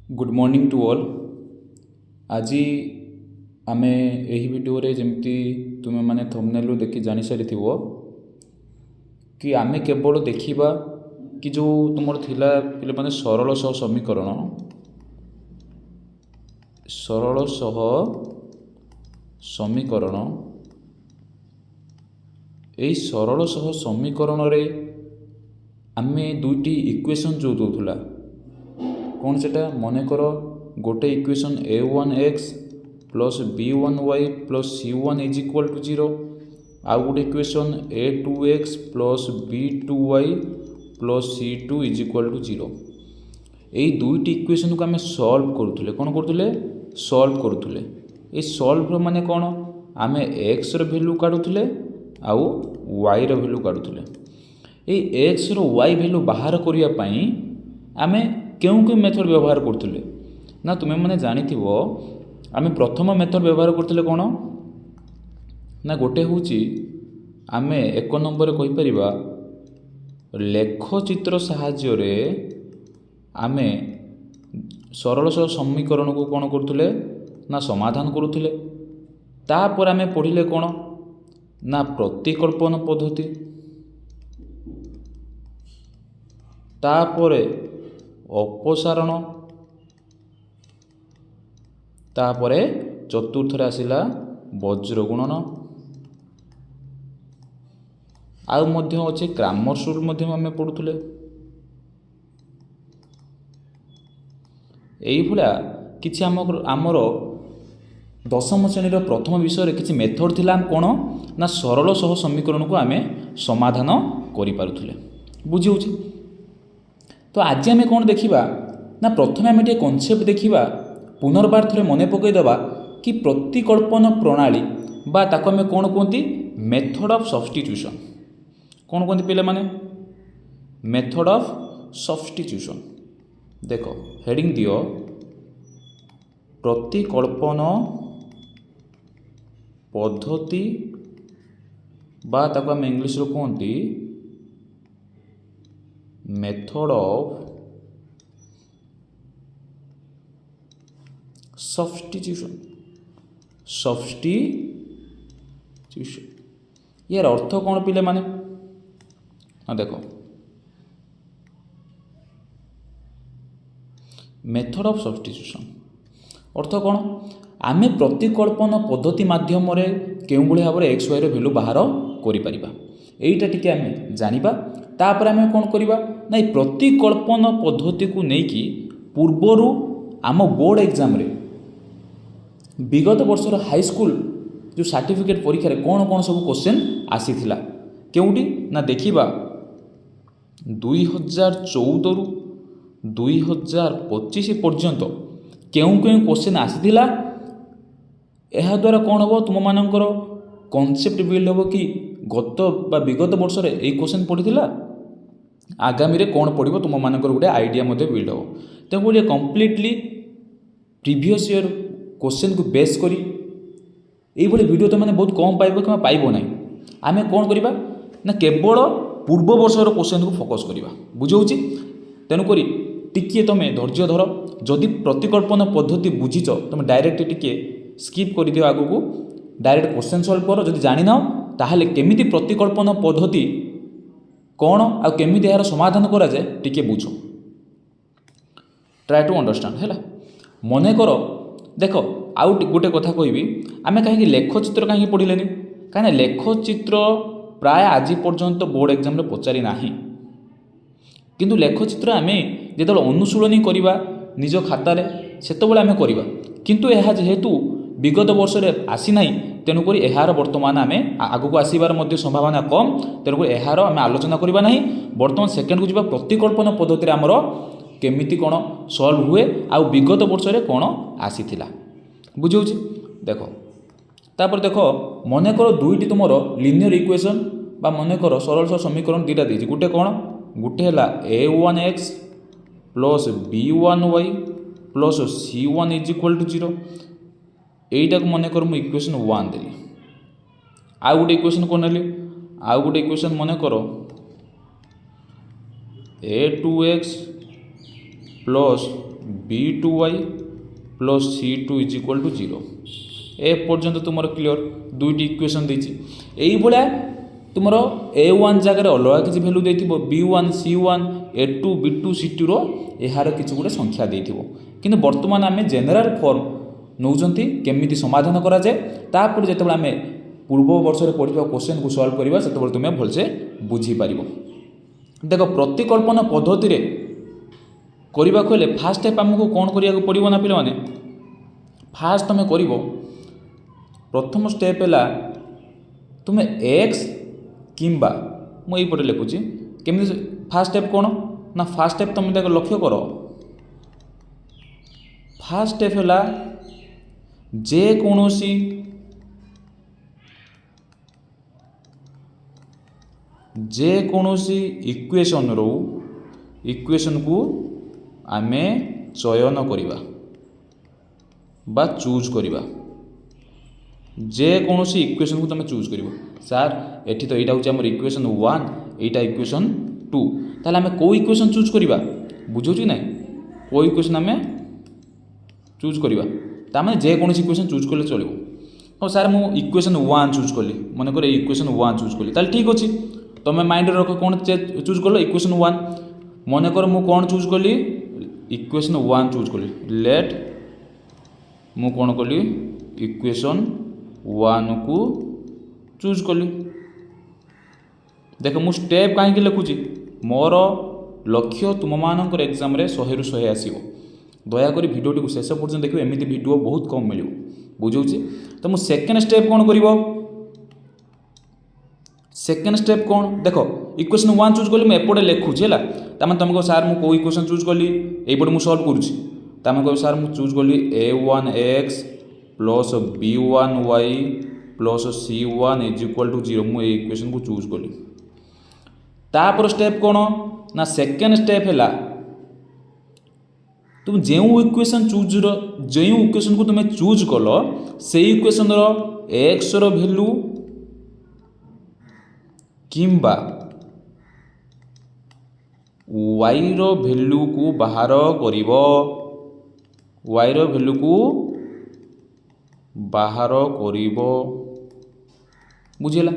Good morning to all. आज आमे एही वीडियो रे जमती तुमे माने थंबनेल देखि जानि सारिथिबो कि आमे केवल देखिबा कि जो तुमर थिला पिले माने सरल सह समीकरण एई सरल सह समीकरण रे आमे दुईटी इक्वेशन जो दोथुला कौन सेटा मन कर गोटे equation a1x plus b1y plus c1 is equal to 0 आउ गोटे equation a2x plus b2y plus c2 is equal to 0। यही दुईटी इक्वेशन को आम सॉल्व करुले कौन करुले सॉल्व करुले ये सॉल्व माने कौन आम x रो वैल्यू काढुले आउ y रो वैल्यू काढुले। ये x रो y वैल्यू बाहर करिया पई आमे क्यों क्यों मेथड व्यवहार करते ना तुम्हें मैंने जानिथिबो आमे प्रथम मेथड व्यवहार करते कौन ना गोटे हूँ आमे एक नंबर कहि परिबा लेखचित्र साहाय्य रे आमे सरल सरल समीकरण को कौन करथुले ना समाधान करुले। तापर आमे पढ़िले कौन ना प्रतिकल्पन पद्धति तापरे अपसारण तापरे चतुर्थ आसिला वज्र गुणन आउ मध्य अच्छे क्रामर रूल मध्य आमे पढ़ुले। यही भला किछि आमर दशम श्रेणी प्रथम विषय किछि मेथड थिला कौन ना सरल सह समीकरण को आमे समाधान करि पारुथुले बुझी होछि। तो आज आम कौन देखा ना प्रथम आम कनसेप्ट देखा पुनर्बार थे मन पकईदेवा कि प्रतिकल्पन प्रणाली बा ताको आम कौन कहती मेथड ऑफ सब्स्टिट्यूशन कौन कहते पिले माने मेथड ऑफ सब्स्टिट्यूशन। देख हेडिंग दियो प्रतिकल्पन पद्धति बा ताको आम इंग्लिश रो कहती मेथड ऑफ सब्स्टिट्यूशन यार अर्थ कौन पिले माने हाँ देखो मेथड ऑफ सब्स्टिट्यूशन अर्थ कौन आमे प्रतिकल्पन पद्धति माध्यम रे केउं भली भाबरे एक्स वाई रो वैल्यू बाहर करि परिबा एईटा टिके आमे जानिबा। तापर आमे कौन करिबा ना प्रतिकल्पन पद्धति को लेकिन पूर्वर आम बोर्ड एग्जाम रे विगत वर्षर हाईस्कूल जो सर्टिफिकेट परीक्षा रे कौन कौन सब क्वेश्चन आसी थिला केउटी ना देखिबा 2014 रु 2025 पर्यंत केउं केउं क्वेश्चन आसी थिला। एहा द्वारा कौन हो तुम मानकर कॉन्सेप्ट बिल्ड हो कि गत बा विगत वर्ष रे एई क्वेश्चन पढ़िथिला आगामी रे कौन पड़ो तुम मानकर गोटे आइडिया बिल्ड हो। तो गोटे कम्प्लीटली प्रीवियस ईयर क्वेश्चन को बेस करी ये वीडियो तो मैंने बहुत कम पाइब कि पाइब ना आम कौन करवा ना केवल पूर्व वर्षर क्वेश्चन को फोकस करवा बुझाऊँगी। तेणुक टिके तुम धैर्य धर जदि प्रतिकल्पन पद्धति बुझीच तुम डायरेक्ट टिके स्किप कर दियो आगु को डायरेक्ट क्वेश्चन सॉल्व कर जदि जानि ना ताहले केमिति प्रतिकल्पन पद्धति कौन आ केमिति यार समाधान करा जाए टिके बुझ ट्राई टू अंडरस्टैंड है मन कर। देख आउ गोटे कथा कहबी आमे कहीं लेखचित्र कहीं पढ़िले कहीं लेखचित्र प्राय आज पर्यंत बोर्ड एग्जाम रे पचारि नाही किंतु लेखचित्र आमे जेतल अनुशीलनी करिबा निज खातार सेतबेले आमे करिबा किंतु एहा जेहेतु विगत वर्ष रे आसी नाही तेणुक यार बर्तमान आम आगू को आसबार संभावना कम तेणुक यार आम आलोचना करवा ना। बर्तमान सेकेंड को जी प्रतिकल्पन पद्धति आमर केमिति कौन सल्व हुए आ विगत वर्ष रे कौन आसी बुझाऊँ। देख तापर देख मन कर दुईटी तुम लिनियर इक्वेशन बा मन कर सरल सरल समीकरण दुईटा देती गोटे कौन गोटे है a1x plus b1y plus c1 is equal to 0 यहीटा को मन कर मुझे इक्वेशन 1 देली आउ गोटे इक्वेशन कौन नेली आउ गोटे इक्वेशन मन कर a2x plus b2y plus c2 is equal to 0 ए पर्यंत तुम क्लीयर दुईटी इक्वेशन देती यही भाया तुम a1 जगह अलग किसी value देथिबो b1 c1 a2 b2 c2 रो यार किसी गोटे संख्या देथिबो किंतु वर्तमान आम जेनेराल फॉर्म नौजंती केमिति समाधान करा जाए तापर जेतेबेले आम पूर्व वर्ष में पढ़ा क्वेश्चन को सॉल्व करबा सेतेबेले तुमे भलसे बुझी पारिबो। देखो प्रतिकल्पना पद्धति रे करबा कहले फास्ट स्टेप आमको कौन करिया पड़िबो ना पिला माने फास्ट तुम कर प्रथम स्टेप है तुम एक्स किंबा मु यहीपटे लिखुची केमी फास्ट स्टेप कौन ना फास्ट स्टेप तुम देख लक्ष्य कर फास्ट स्टेप है जेकोसी जेकोसी इक्वेशन रो इक्वेशन को आमे चयन करिबा बा चूज करिबा जेकोसी इक्वेशन को तुम चूज करिबो सार एठी तो एटा होची हमर इक्वेशन 1 एटा इक्वेशन 2 ताले आमे को इक्वेशन चूज करिबा बुझोची नै को इक्वेशन आमे चूज करिबा ता माने जेकोसी इक्वेशन चूज करले चलिबो हो सार मु इक्वेशन 1 चूज करली माने करे इक्वेशन 1 चूज करली ताले ठीक अछि तुम माइंड रख कौन चूज कर इक्वेशन 1 मन कर मु कौन चूज कली इक्वेशन 1 चूज कली लेट मु कौन कली इक्वेशन 1 को चूज कली देख मु स्टेप कहीं लिखुची मोर लक्ष्य तुम मानकर एग्जाम रे 100 रु 100 आसीबो दयाकोरी भिडियोटी को शेष पर्यंत देखिए एमती भिडियो बहुत कम मिल बुझे तो मु सेकेंड स्टेप कौन करिवो सेकेंड स्टेप कौन देख इक्वेशन 1 चूज कली एपटे लिखुची है तमें तुमको सार मु इक्वेशन चूज कली यहीपटे मुझे सल्व करुँच तमें कह सार मु चूज कली a1x plus b1y plus c1 is equal to 0 मु इक्वेशन को चूज कली तापर स्टेप कौन ना सेकेंड स्टेप है तुम जो इक्वेशन चूज जो इक्वेशन को तुम चूज कल से इक्वेशन एक्स वैल्यू किंबा वाई रो वैल्यू को बाहर करिवो वाई रो वैल्यू को बाहर करिवो बुझेला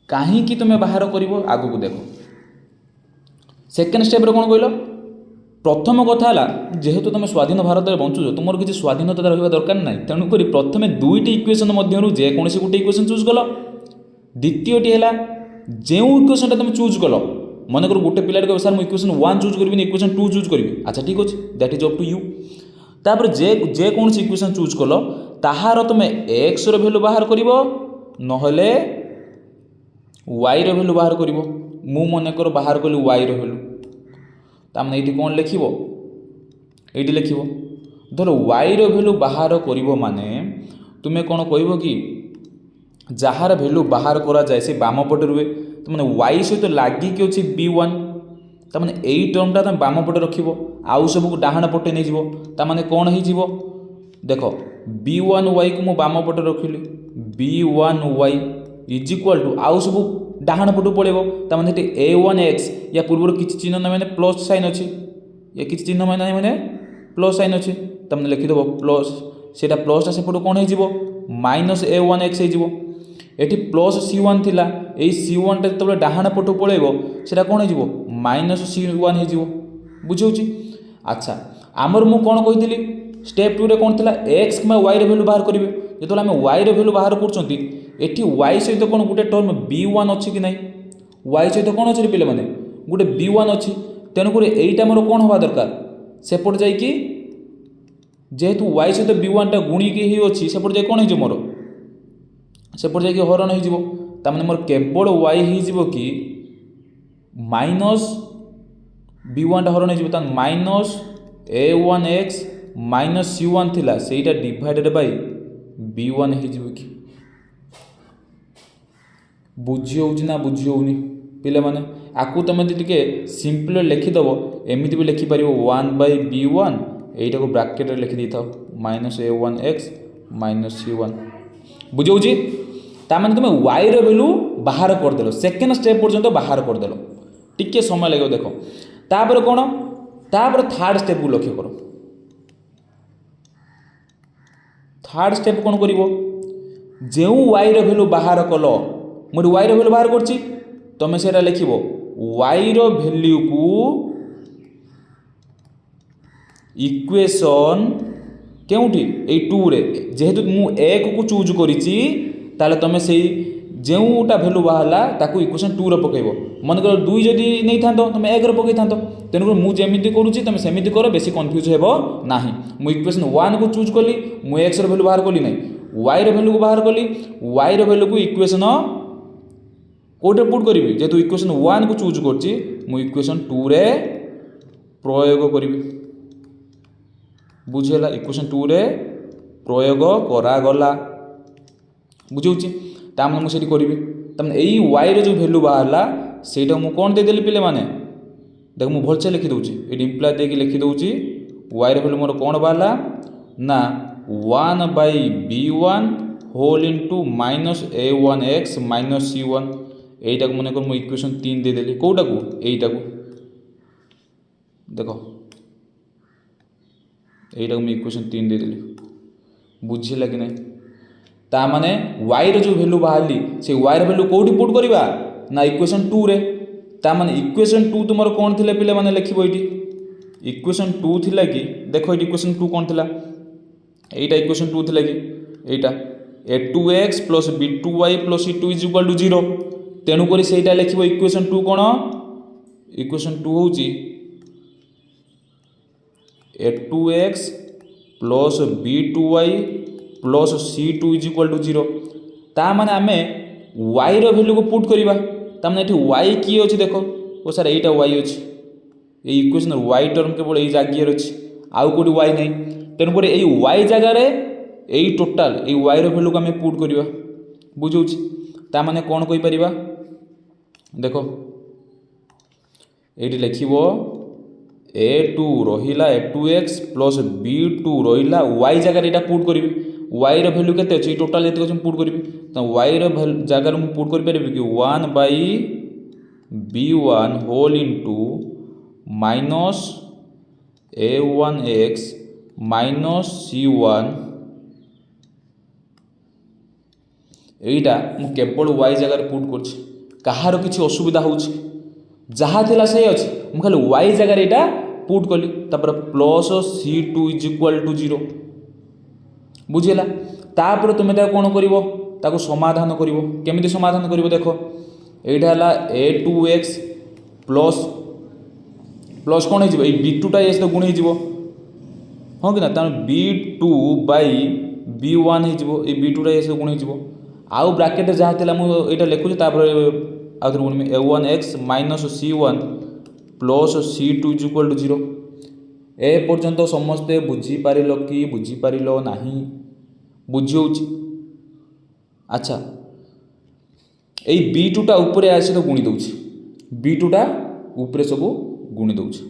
कहीं कि तुम्हें बाहर करिवो आगु को देखो सेकेंड स्टेप रे कौन कहल प्रथम कथा है जेहेतु तुम स्वाधीन भारत में बंचुच तुम किसी स्वाधीनता रहा दरकार ना तेणुक प्रथम दुईटी इक्वेशन मध्य जेकोसी गोटे इक्वेशन चूज कल द्वितीयटी है जो इक्वेशन तुम चूज कल मन कर गोटे पिला कह सर इक्वेशन 1 चूज करी इक्वेशन 2 चूज करी अच्छा ठीक अच्छे that is up to you तापर जेकोसी इक्वेशन चूज कल ताहार तुम एक्स वैल्यू बाहर कर नहले वाई वैल्यू बाहर कर मु मन कर बाहर कली वाई वैल्यू तामने ये कौन लिख ये लिख धर वाई वैल्यू बाहर कर माने तुम्हें कौन कह कि जार वैल्यू बाहर करा जाए से बाम पटे रुए तो मैंने वाई सहित लगिक अच्छी b1 तमें यही टर्मटा तुम बाम पटे रख आउ सबको डाहाण पटे नहीं ताने कौन हो देख b1y को मुझे बाम पटे रखिली b1y इज इक्वाल टू आउ सब डाहाण पटू पड़ेब ताने a1x या पूर्व किसी चिन्ह ना मैंने प्लस साइन अच्छी या किसी चिन्ह मैंने प्लस साइन अच्छी तमें लिखिदेव प्लस से प्लसटा सेपटू कौन हो माइनस a1x हो एटी प्लस c1 थिला एई c1 टा जब डाहाण पटू पड़ेब से कौन हो माइनस c1 हो बुझे अच्छा आमर मु कौन कही स्टेप 2 रे कौन थिला x कि y वैल्यू बाहर करेंगे जो आम y वैल्यू बाहर कर y सहित कौन गोटे टर्म b1 अच्छी कि नहीं y सहित कौन अच्छे पे मैंने गोटे b1 अच्छी तेणुक यहीटा मोर कौन हवा दरकार सेपट जा जेहेतु y सहित b1 टा गुणिकी ही अच्छी सेपट जा कौन हो मोर सेपट जा हरण हो मोर केवल y हो कि माइनस b1 टा हरण हो माइनस a1x माइनस c1 थिला सेटा डिवाइडेड बाय b1 हो कि बुझी हो ना बुझी होनी पिले माने आकु तुम टे सिंपल लिखिदेव एमती भी लिखिपर 1/b1 यहीटा को ब्राकेट लिखि दे था माइनस a1x माइनस c1 बुझे ताने तुम y वैल्यू बाहर करदेल सेकेंड स्टेप पर्यंत बाहर करदेल टिके समय लगे देख तापर कौन तापर थर्ड स्टेप को लक्ष्य कर थर्ड स्टेप कौन कर जो वाई भैल्यू बाहर कल मुझे वाई भैल्यू बाहर कर तुम से लिख वाई भैल्यू को इक्वेशन केउठी ए टू रे जेहेतु मु एक को चूज करिछि ताले तुम से जोटा भैल्यू बाहरला ताकू इक्वेशन टू रे पकेइबो मन कर दुई जदि नहीं थांतो तुम एक रे पकेइ थांतो तेणुकर मु जेमिति करूछि तुम सेमिति कर बेसी कन्फ्यूज हेबो नाही मु इक्वेशन 1 को चूज कली मु x रे भैल्यू बाहर कली नहीं y रे भैल्यू को बाहर कली y रे भैल्यू को इक्वेशन कोटे पुट करी जेहेतु इक्वेशन 1 को चूज करछि मु इक्वेशन 2 रे प्रयोग करी बुझेला इक्वेशन 2 रे प्रयोग करा गला बुझौछि तामने मु सेठी करिवि तमने एई y रे जो वैल्यू बाहरला सेटा मु कोन दे देली पिले माने देख मु भलसे लिखि दउछि एडी इम्प्लाय दे के लिखि दउछि y रे वैल्यू मोर कोन बाहरला ना 1/b1 whole into -a1x -c1 एटा को मने कर मु इक्वेशन 3 दे देली कोटा को एटा को देखो एटा को इक्वेशन 3 दे देली बुझिला कि नहीं ता माने y रो जो वैल्यू बाहरली से y रो वैल्यू कोठी पुट करबा ना इक्वेशन 2 रे ता माने इक्वेशन 2 तुमरो कोन थिले पिले माने लिखिबो एटी इक्वेशन 2 थिला कि देखो एटी इक्वेशन 2 कोन थिला एटा इक्वेशन 2 थिला कि एटा a2x + b2y + c2 = 0 तेणु करी सेटा लिखिबो इक्वेशन 2 कोन इक्वेशन 2 होउची a2x + b2y + c2 = 0 ता माने आमे y रो वैल्यू को पुट करिबा ता माने एठी y की अछि देखो ओ सर एटा y अछि ए इक्वेशन y टर्म केवल ए जागियर अछि आउ कोडी y नै तेणु करी ए y जगह रे ए total A y row value को आमे पुट करिबा बुझौछि ता माने कोन कहि परिबा देखो एठी लिखिबो a2 रहिला a2x + b2 रहिला y जगह रे एटा पुट करिबि y रो वैल्यू केते अछि टोटल एते को पुट करिबि त y रो जगह रे मु पुट कर परबि कि 1/b1 whole into -a1x -c1 एटा मु केवल y जगह रे पुट करछि कहार किछि असुविधा होछि जहा थिला से अछि मु खाली y जगह रे एटा पुट कली तापर प्लस c2 = 0 बुझिला तापर तुमे ता कोन करिवो ताको समाधान करिवो केमिति समाधान करिवो देखो एटा हला a2x प्लस कोन हे जिवो ए b2 टा एस तो गुण हे जिवो हो कि ना त b2/b1 हे जिवो ए b2 टा एस गुण हे जिवो आउ ब्रैकेट जहा थिला मु एटा लेखु तापर आउथर गुण में a1x -c1 + c2 = 0 ए पर्यंत समस्ते बुझी पारिलो कि बुझी पारिलो नाही बुझियोछि अच्छा ए b2 टा ऊपर आसी तो गुणी दउछि b2 टा ऊपर सब गुणी दउछि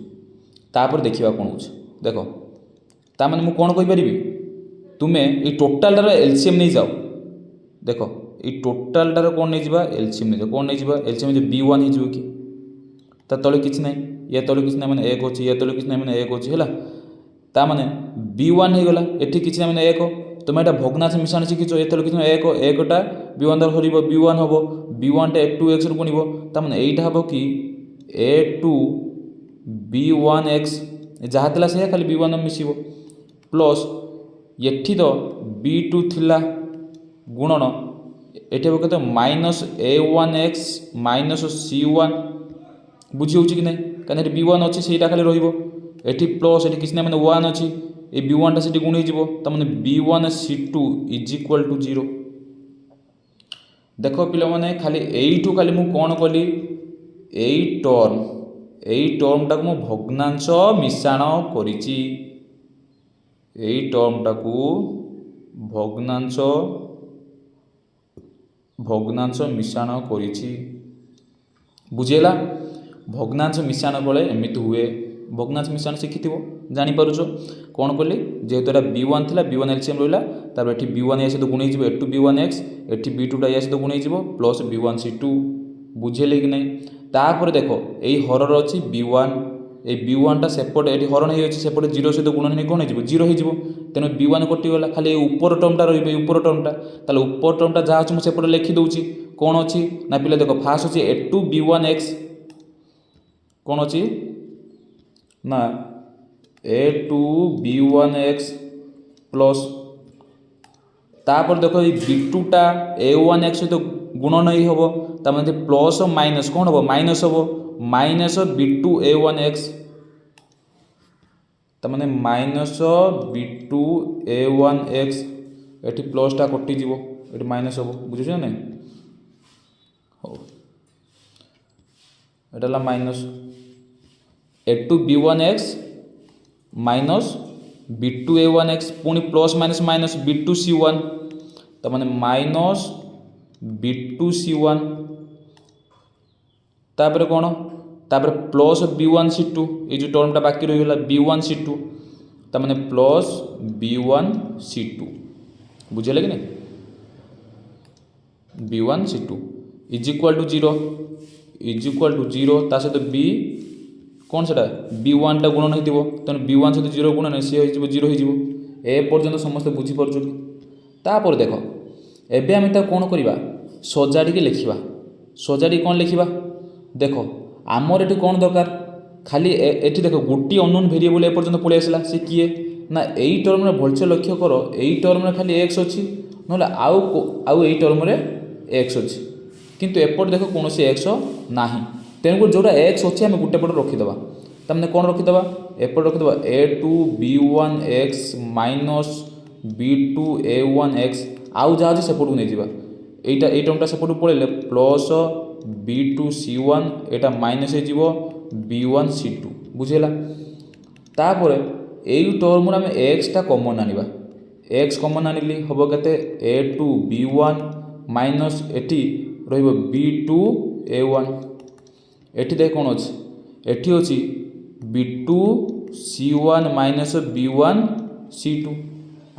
तापर देखिबा कोन होछि देखो ता माने मु कोन कहि परिबि तुमे ए टोटल रो एलसीएम नै जाओ देखो ए टोटल रो कोन नै जिबा एलसीएम नै जाओ कोन नै जिबा एलसीएम जे b1 हे जिवो कि ता तळे किछ नै ये तळे किछ नै माने 1 होछि ये तळे किछ नै माने 1 होछि हला ता माने b1 हे गला एठी किछ नै माने 1 तुम एटा भग्नांश मिश्रण शिखिछ ए तळे किछ 1 टा b1 दर हरिबो b1 हबो b1 टा a2x रो गुणिबो ता माने एटा हबो कि a2b1x जहा थिला से खाली b1 मिसिबो प्लस एठी तो b2 थिला गुणन एठी हबो केते -a1x -c1 बुझी होछि कि नै काने b1 अछि सेटा खाली रहिबो एठी प्लस एठी किछ नै माने 1 अछि ए b1 टा सेठी गुण हे जिवो त माने b1 c2 = 0 देखो पिला माने खाली एइठु खाली मु कोन कली एई टर्म टा को मु भग्नांश मिश्रण करिछि एई टर्म टा को भग्नांश मिश्रण करिछि बुझेला भग्नांश मिश्रण बळे एमिति हुए भग्नांश मिश्रण शिखिथिबो जानि पारुछो कोन कली जेहेतु एटा b1 थिला b1 एलसीएम रहिला तापर एठी b1 ए सहित गुण हे जिवो a2 b1x एठी b2 टा ए सहित गुण हे जिवो + b1 c2 बुझेले कि नै तापर देखो एई हरर अछि b1 ये b1टा सेपटे ये हरण हो सेपटे 0 सहित गुणन नहीं कौन हो 0 हो तेणु b1 कटिगला खाली ऊपर टर्मटा रही ऊपर टर्मटा ताले ऊपर टर्मटा जहाँ अच्छे मुझे सेपटे लिखिदे कौन अच्छी ना पिले देख फास्ट अच्छे a2b1x कौन अच्छी ना a2b1x प्लस तापर देख ये b2टा a1x सहित गुणन ही हम तमें प्लस माइनस कौन हम माइनस हम माइनस b2a1x तमें माइनस b2a1x ये प्लसटा कटिज ये माइनस हम बुझे ना हो ये माइनस a2b1x माइनस b2a1x पुणी प्लस माइनस माइनस b2c1 तमें माइनस b2c1 तापर कौन तापर प्लस b1c2 ये जो टर्मटा बाकी रही है b1c2 तमें प्लस b1c2 बुझे कि नहीं b1c2 इज इक्वाल टू 0 ता सहित b कौन से b1टा गुणन हो तेणु b1 सहित 0 गुणन सी हो 0 हो पर्यंत समस्त बुझीपार कि तापर देख एबे आम कौन करवा सजाड़ी लिखा सजाड़ी कौन लिखा देख आमर ये कौन दरकार खाली एटी देख गोटे अननोन वेरिएबल एपर्यंत पलि आसला सी किए ना यही टर्म भलसे लक्ष्य कर यही टर्म खाली एक्स अच्छी ना आउ यही टर्म एक्स अच्छी किंतु एपट देख कौन एक्स ना तेणुक जोड़ा एक्स अच्छे आम गोटे पट रखीदे तमें कौन रखीदे एपट रखीदे a2b1x माइनस b2a1x आउ जहाँ अच्छे सेपट को नहीं जावा यहीटा ये टर्मटा सेपट पड़े प्लस b2c1 एटा माइनस हो b1c2 बुझेगा तापर यही टर्म आम एक्सटा कमन आनिबा एक्स कमन आनिली हम के a2b1 minus eighty b2a1 eighty देख कौन अच्छी एटी अच्छी b2c1 माइनस b1c2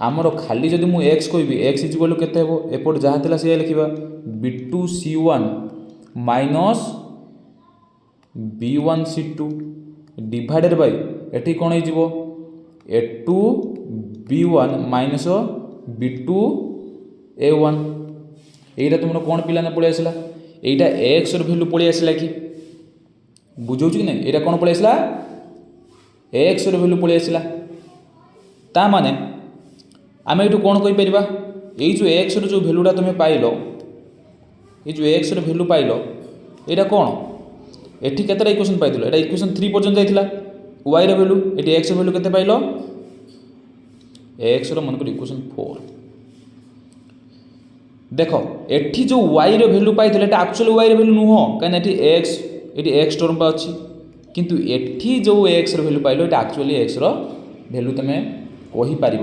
आमर खाली जदि मु एक्स कहि एक्स इज इक्वल केते हेबो एपट जहाँ थिला से लिखिबा b2c1 minus b1c2 divided by eighty कौन हो a2b1 माइनस b2a1 यहीटा तुम कौन पिलाने पलि आसला यहीटा एक्स भैल्यू पलि आसला कि बुझे कि नहीं यहाँ कौन पलि आसला एक्स भैल्यू पलि आसला ता माने आम ये कौन कहीपर यही जो एक्स जो भैल्यूटा तुम पाइल ये जो एक्स भैल्यू पाइल यहाँ कौन एटी केतटा इक्वेशन पाइल ये इक्वेशन 3 पर्यंत जाइला वाई भैल्यू ये एक्स भैल्यू केते पाइल एक्स मनकर इक्वेशन 4 देख एटी जो वाई भैल्यू पाई एक्चुअल वाई भैल्यू नुह कहीं एक्स टर्म अच्छी किंतु एटी जो एक्स भैल्यू पाइल ये एक्चुअली एक्स भैल्यू तुम कहीपर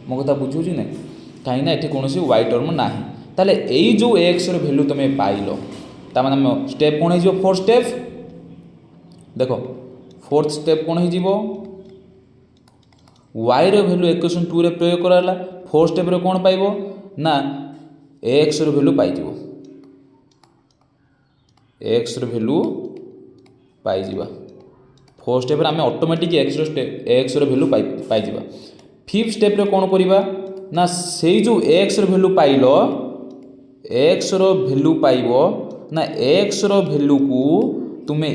मो कथा बुझे ना कहीं ये कौन वाई टर्म ना ताले यही जो एक्स भैल्यू तुम पाइल ताने स्टेप कौन हो फोर्थ स्टेप देख फोर्थ स्टेप कौन हो वाई भैल्यू इक्वेशन 2 रे प्रयोग कराला फोर्थ स्टेप कौन पाइब ना एक्स भैल्यू पाई एक्स भैल्यू पाई फोर्थ स्टेप आम ऑटोमेटिक एक्स भैल्यू पाई फिफ्थ स्टेप कौन करवा ना से जो x value pile x value पाइब ना एक्स भैल्यू को तुम्हें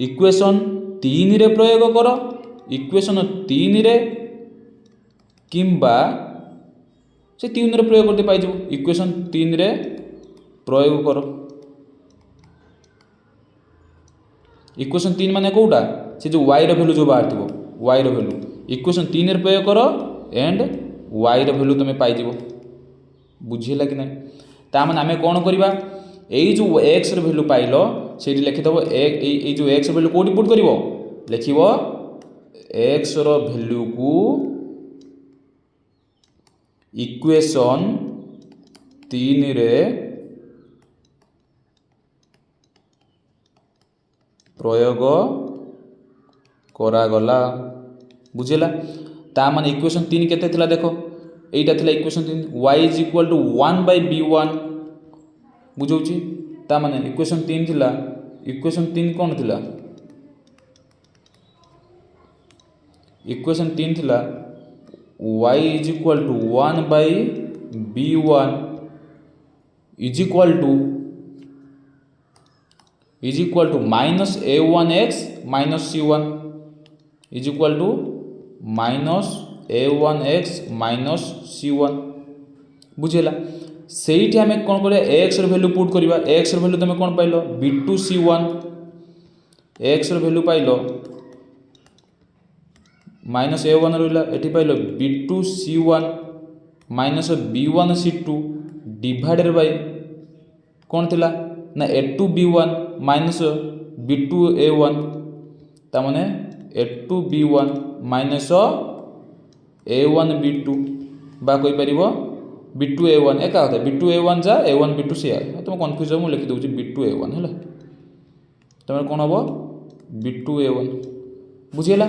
इक्वेशन 3 रे प्रयोग कर इक्वेशन 3 रे किंबा से 3 रे प्रयोग करते पाइज इक्वेशन 3 रे प्रयोग कर इक्वेशन 3 माने कोटा से जो वाई भैल्यू जो बाहर थो वाई भैल्यू इक्वेशन 3 रे प्रयोग कर एंड वाई भैल्यू तुम पाइज बुझेगा कि नहीं तामान आम कौन करवा यही जो एक्स भैल्यू पाइल से लिखिदेव ये जो एक्स भैल्यू कौटी पुट कर लिख एक्स भैल्यू को इक्वेशन 3 रे प्रयोग करागला बुझेगा तामान इक्वेशन 3 केते थिला देखो यहीटा थिला equation 3 y is equal to 1/b1 बुझौची तामाने इक्वेशन 3 थिला इक्वेशन 3 कौन थिला इक्वेशन 3 थिला y is equal to 1 by b1 is equal to minus a1x minus c1 is equal to minus a1x minus c1 बुझेला सेठी आमे कोन करे x र वैल्यू पुट करबा x र वैल्यू तमे कोन पाइलो b2 c1 x र वैल्यू पाइलो माइनस a1 रहिला एठी पाइलो b2 c1 minus b1 c2 divided by कोन थिला ना a2 b1 minus b2 a1 ता माने a2 b1 minus a1 b2 बा कोइ परिबो b2 a1 एका होता b2 a1 जा a1 b2 से तुम कंफ्यूज हो मु लिखि दउची b2 a1 हैला तमर कोन हबो b2 a1 बुझियला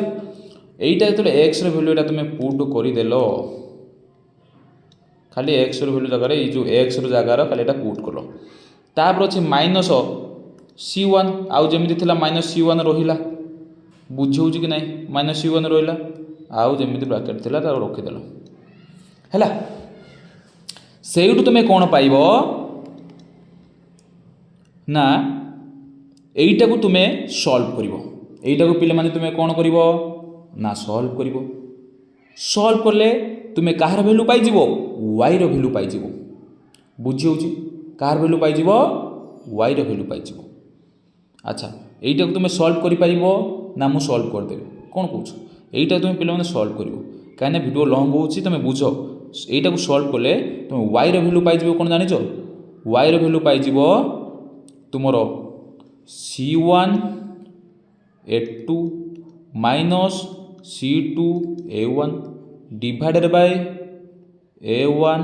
एटा जतले x र वैल्यू एटा तुम पुट करि देलो खाली x र वैल्यू जगह रे जो x र जगह रे खाली एटा पुट करलो तापर अछि माइनस c1 आउ जेमिति थिला माइनस c1 रहिला बुझौची कि नाही माइनस c1 रहिला आउ जेमिति ब्रैकेट थिला ता रखि देलो हैला सेउटु तुमे कोन पाइबो ना एइटा को तुमे सॉल्व करिवो एइटा को पिले माने तुमे कोन करिवो ना सॉल्व करिवो सॉल्व करले तुमे काहर वैल्यू पाइ जिवो y रो वैल्यू पाइ जिवो बुझियोची काहर वैल्यू पाइ जिवो y रो वैल्यू पाइ जिवो अच्छा एइटा को तुमे सॉल्व करि पाइबो ना मु सॉल्व कर देबे कोन कहूछ एइटा तुमे पिले माने सॉल्व करिवो काने वीडियो लॉन्ग होउची तुमे बुझो एइटा को सॉल्व करले तुम y रो वैल्यू पाइ जिवो कोन जानिचो y रो वैल्यू पाइ जिवो तुमरो c1 a2 minus c2 a1 divided by a1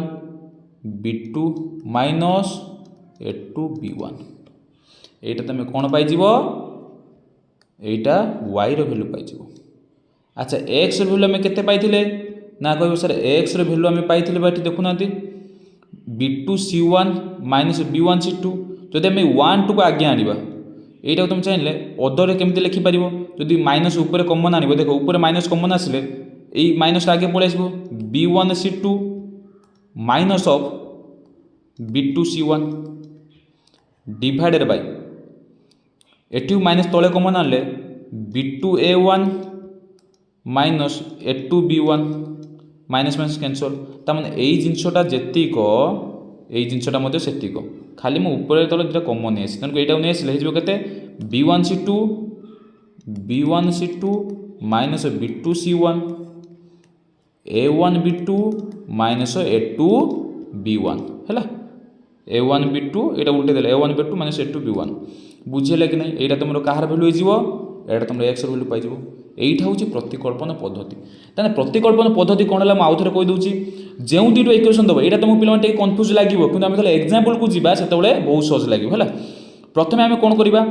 b2 minus a2 b1 एटा तुम कोन पाइ जिवो एटा y रो वैल्यू पाइ जिवो अच्छा x रो वैल्यू हम केते पाइथिले ना कहबो सर x रो वैल्यू हम पाइथिले बाटी देखु नांती b2 c1 minus b1 c2 जदि हम 1 2 को आगे आनिबा एटा तुम चाहिले अदर केमते लिखि परिबो जदि माइनस ऊपर कॉमन आनिबो देखो ऊपर माइनस कॉमन आसिले एई माइनस आगे पळे आसीबो b1 c2 minus of b2 c1 divided by एटी माइनस तले कॉमन आनले b2 a1 minus a2 b1 minus minus cancel ता माने एई जिंसटा जेतिको एई जिंसटा मध्ये सेतिको खाली मु ऊपर तले दुटा कॉमन ने आसी तनको एटा ने आसी लेहिजो केते b1 c2 minus b2 c1 a1 b2 minus a2 b1 हैला a1 b2 एटा उल्टे देले a1 b2 minus a2 b1 बुझिले कि नहीं एटा तुमरो काहर वैल्यू हिजिवो एटा तुमरो x रो वैल्यू पाइ जिवो एइठा होची प्रतिकल्पन पद्धति ताने प्रतिकल्पन पद्धति कोन हला म आउथरे कहि दउची जेउ दिटो इक्वेशन दबो एटा तुम पिलमान टे कंफ्यूज लागिवो किंतु हम तले एग्जांपल को जिबा सेतबेले बहुत सहज लागिवो हला प्रथमे हम कोन करिबा